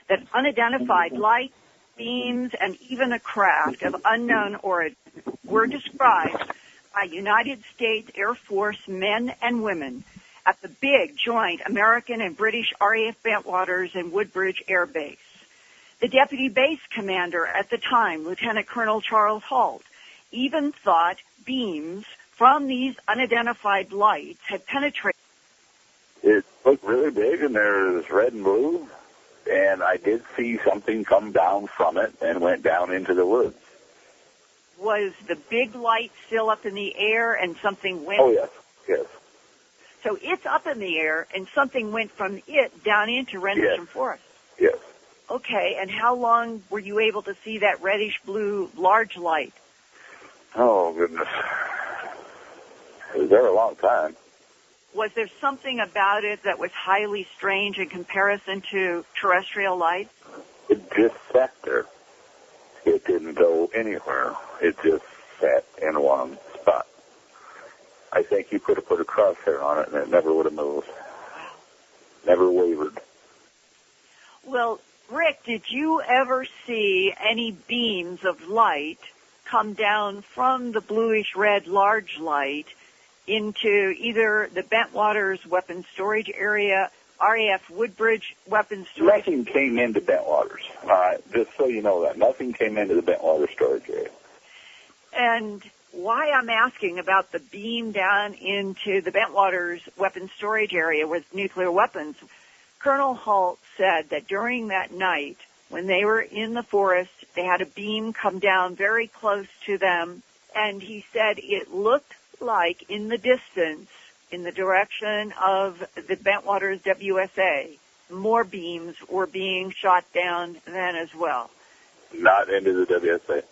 that unidentified light, beams, and even a craft of unknown origin were described by United States Air Force men and women at the big joint American and British RAF Bentwaters and Woodbridge Air Base. The deputy base commander at the time, Lieutenant Colonel Charles Halt, even thought beams from these unidentified lights had penetrated. It looked really big, and there's red and blue, and I did see something come down from it and went down into the woods. Was the big light still up in the air and something went? Oh, yes, yes. So it's up in the air and something went from it down into Rendlesham Forest? Yes. Okay, and how long were you able to see that reddish-blue large light? Oh, goodness. It was there a long time. Was there something about it that was highly strange in comparison to terrestrial light? It just sat there. It didn't go anywhere. It just sat in one spot. I think you could have put a crosshair on it and it never would have moved. Never wavered. Well, Rick, did you ever see any beams of light come down from the bluish-red large light into either the Bentwaters weapons storage area, RAF Woodbridge weapons storage? Nothing came into Bentwaters. All right, just so you know that. Nothing came into the Bentwaters storage area. And why I'm asking about the beam down into the Bentwaters weapons storage area with nuclear weapons, Colonel Halt said that during that night, when they were in the forest, they had a beam come down very close to them, and he said it looked like in the distance, in the direction of the Bentwaters WSA, more beams were being shot down then as well. Not into the WSA.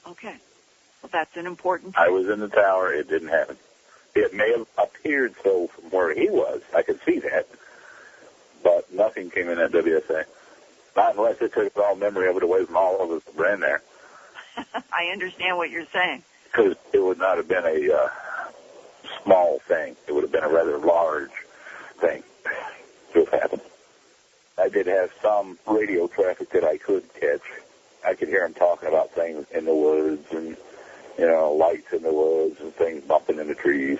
Okay. Well, that's an important I was in the tower. It didn't happen. It may have appeared so from where he was. I could see that. But nothing came in that WSA. Not unless it took all memory of it away from all of us that were in there. I understand what you're saying. Because it would not have been a small thing. It would have been a rather large thing to have happened. I did have some radio traffic that I could catch. I could hear him talking about things in the woods and, lights in the woods and things bumping in the trees.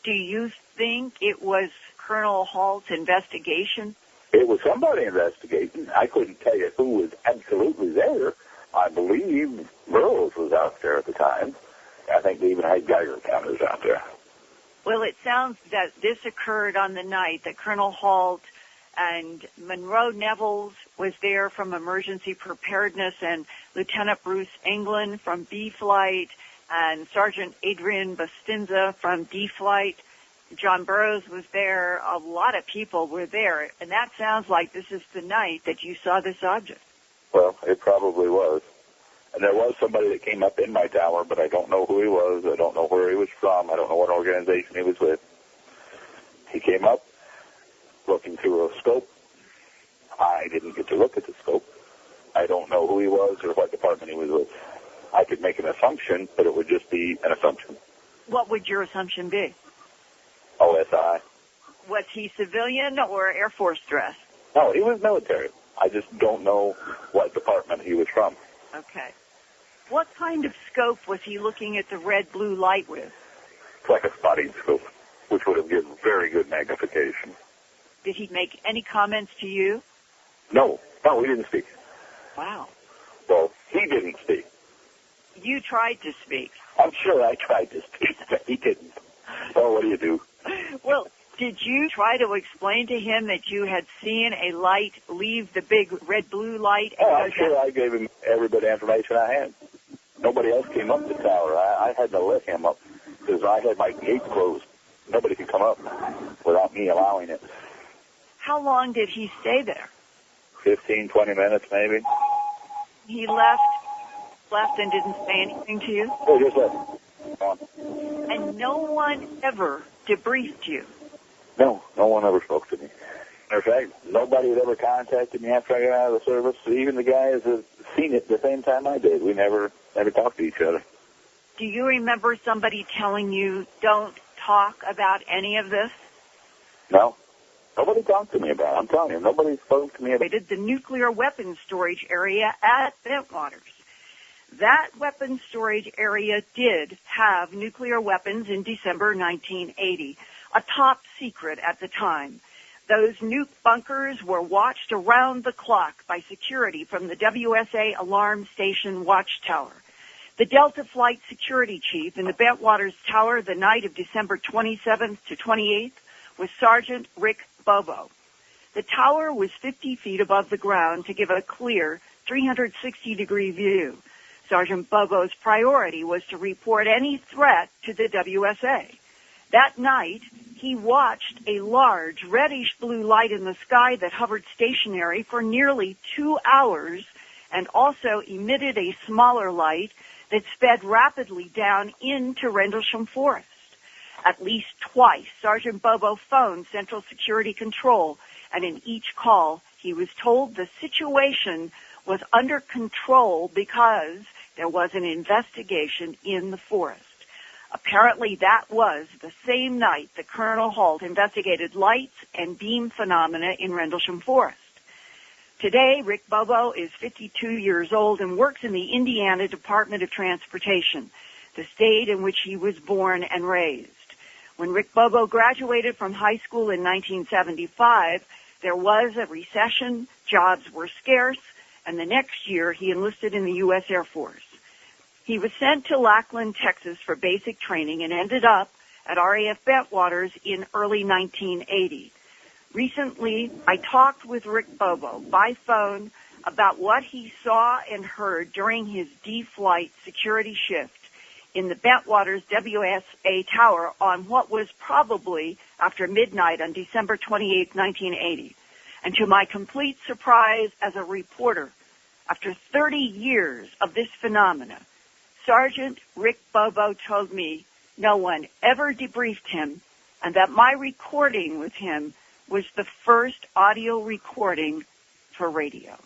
Do you think it was Colonel Halt's investigation? It was somebody investigating. I couldn't tell you who was absolutely there. I believe Burroughs was out there at the time. I think they even had Geiger counters out there. Well, it sounds that this occurred on the night that Colonel Halt and Monroe Nevels was there from Emergency Preparedness, and Lieutenant Bruce England from B Flight, and Sergeant Adrian Bustinza from D Flight. John Burroughs was there. A lot of people were there, and that sounds like this is the night that you saw this object. Well, it probably was. And there was somebody that came up in my tower, but I don't know who he was. I don't know where he was from. I don't know what organization he was with. He came up looking through a scope. I didn't get to look at the scope. I don't know who he was or what department he was with. I could make an assumption, but it would just be an assumption. What would your assumption be? OSI. Was he civilian or Air Force dress? No, he was military. I just don't know what department he was from. Okay. What kind of scope was he looking at the red-blue light with? It's like a spotting scope, which would have given very good magnification. Did he make any comments to you? No, we didn't speak. Wow. Well, he didn't speak. You tried to speak. I'm sure I tried to speak, but he didn't. Oh, what do you do? Well, did you try to explain to him that you had seen a light leave the big red-blue light? Oh, I'm sure I gave him every bit of information I had. Nobody else came up the tower. I had to let him up because I had my gate closed. Nobody could come up without me allowing it. How long did he stay there? 15, 20 minutes maybe. He left and didn't say anything to you? Oh, just left. And no one ever debriefed you? No one ever spoke to me. Matter of fact, nobody had ever contacted me after I got out of the service. Even the guys that seen it the same time I did. We never talked to each other. Do you remember somebody telling you, don't talk about any of this? No. Nobody talked to me about it. I'm telling you, nobody spoke to me about it. The nuclear weapons storage area at Bentwaters. That weapons storage area did have nuclear weapons in December 1980, a top secret at the time. Those nuke bunkers were watched around the clock by security from the WSA Alarm Station Watchtower. The Delta Flight Security Chief in the Bentwaters Tower the night of December 27th to 28th was Sergeant Rick Bobo. The tower was 50 feet above the ground to give a clear 360-degree view. Sergeant Bobo's priority was to report any threat to the WSA. That night, he watched a large reddish-blue light in the sky that hovered stationary for nearly 2 hours and also emitted a smaller light that sped rapidly down into Rendlesham Forest. At least twice, Sergeant Bobo phoned Central Security Control, and in each call, he was told the situation was under control because there was an investigation in the forest. Apparently, that was the same night that Colonel Holt investigated lights and beam phenomena in Rendlesham Forest. Today, Rick Bobo is 52 years old and works in the Indiana Department of Transportation, the state in which he was born and raised. When Rick Bobo graduated from high school in 1975, there was a recession, jobs were scarce, and the next year he enlisted in the U.S. Air Force. He was sent to Lackland, Texas for basic training and ended up at RAF Bentwaters in early 1980. Recently, I talked with Rick Bobo by phone about what he saw and heard during his D-Flight security shift in the Bentwaters WSA Tower on what was probably after midnight on December 28, 1980. And to my complete surprise as a reporter, after 30 years of this phenomena, Sergeant Rick Bobo told me no one ever debriefed him and that my recording with him was the first audio recording for radio.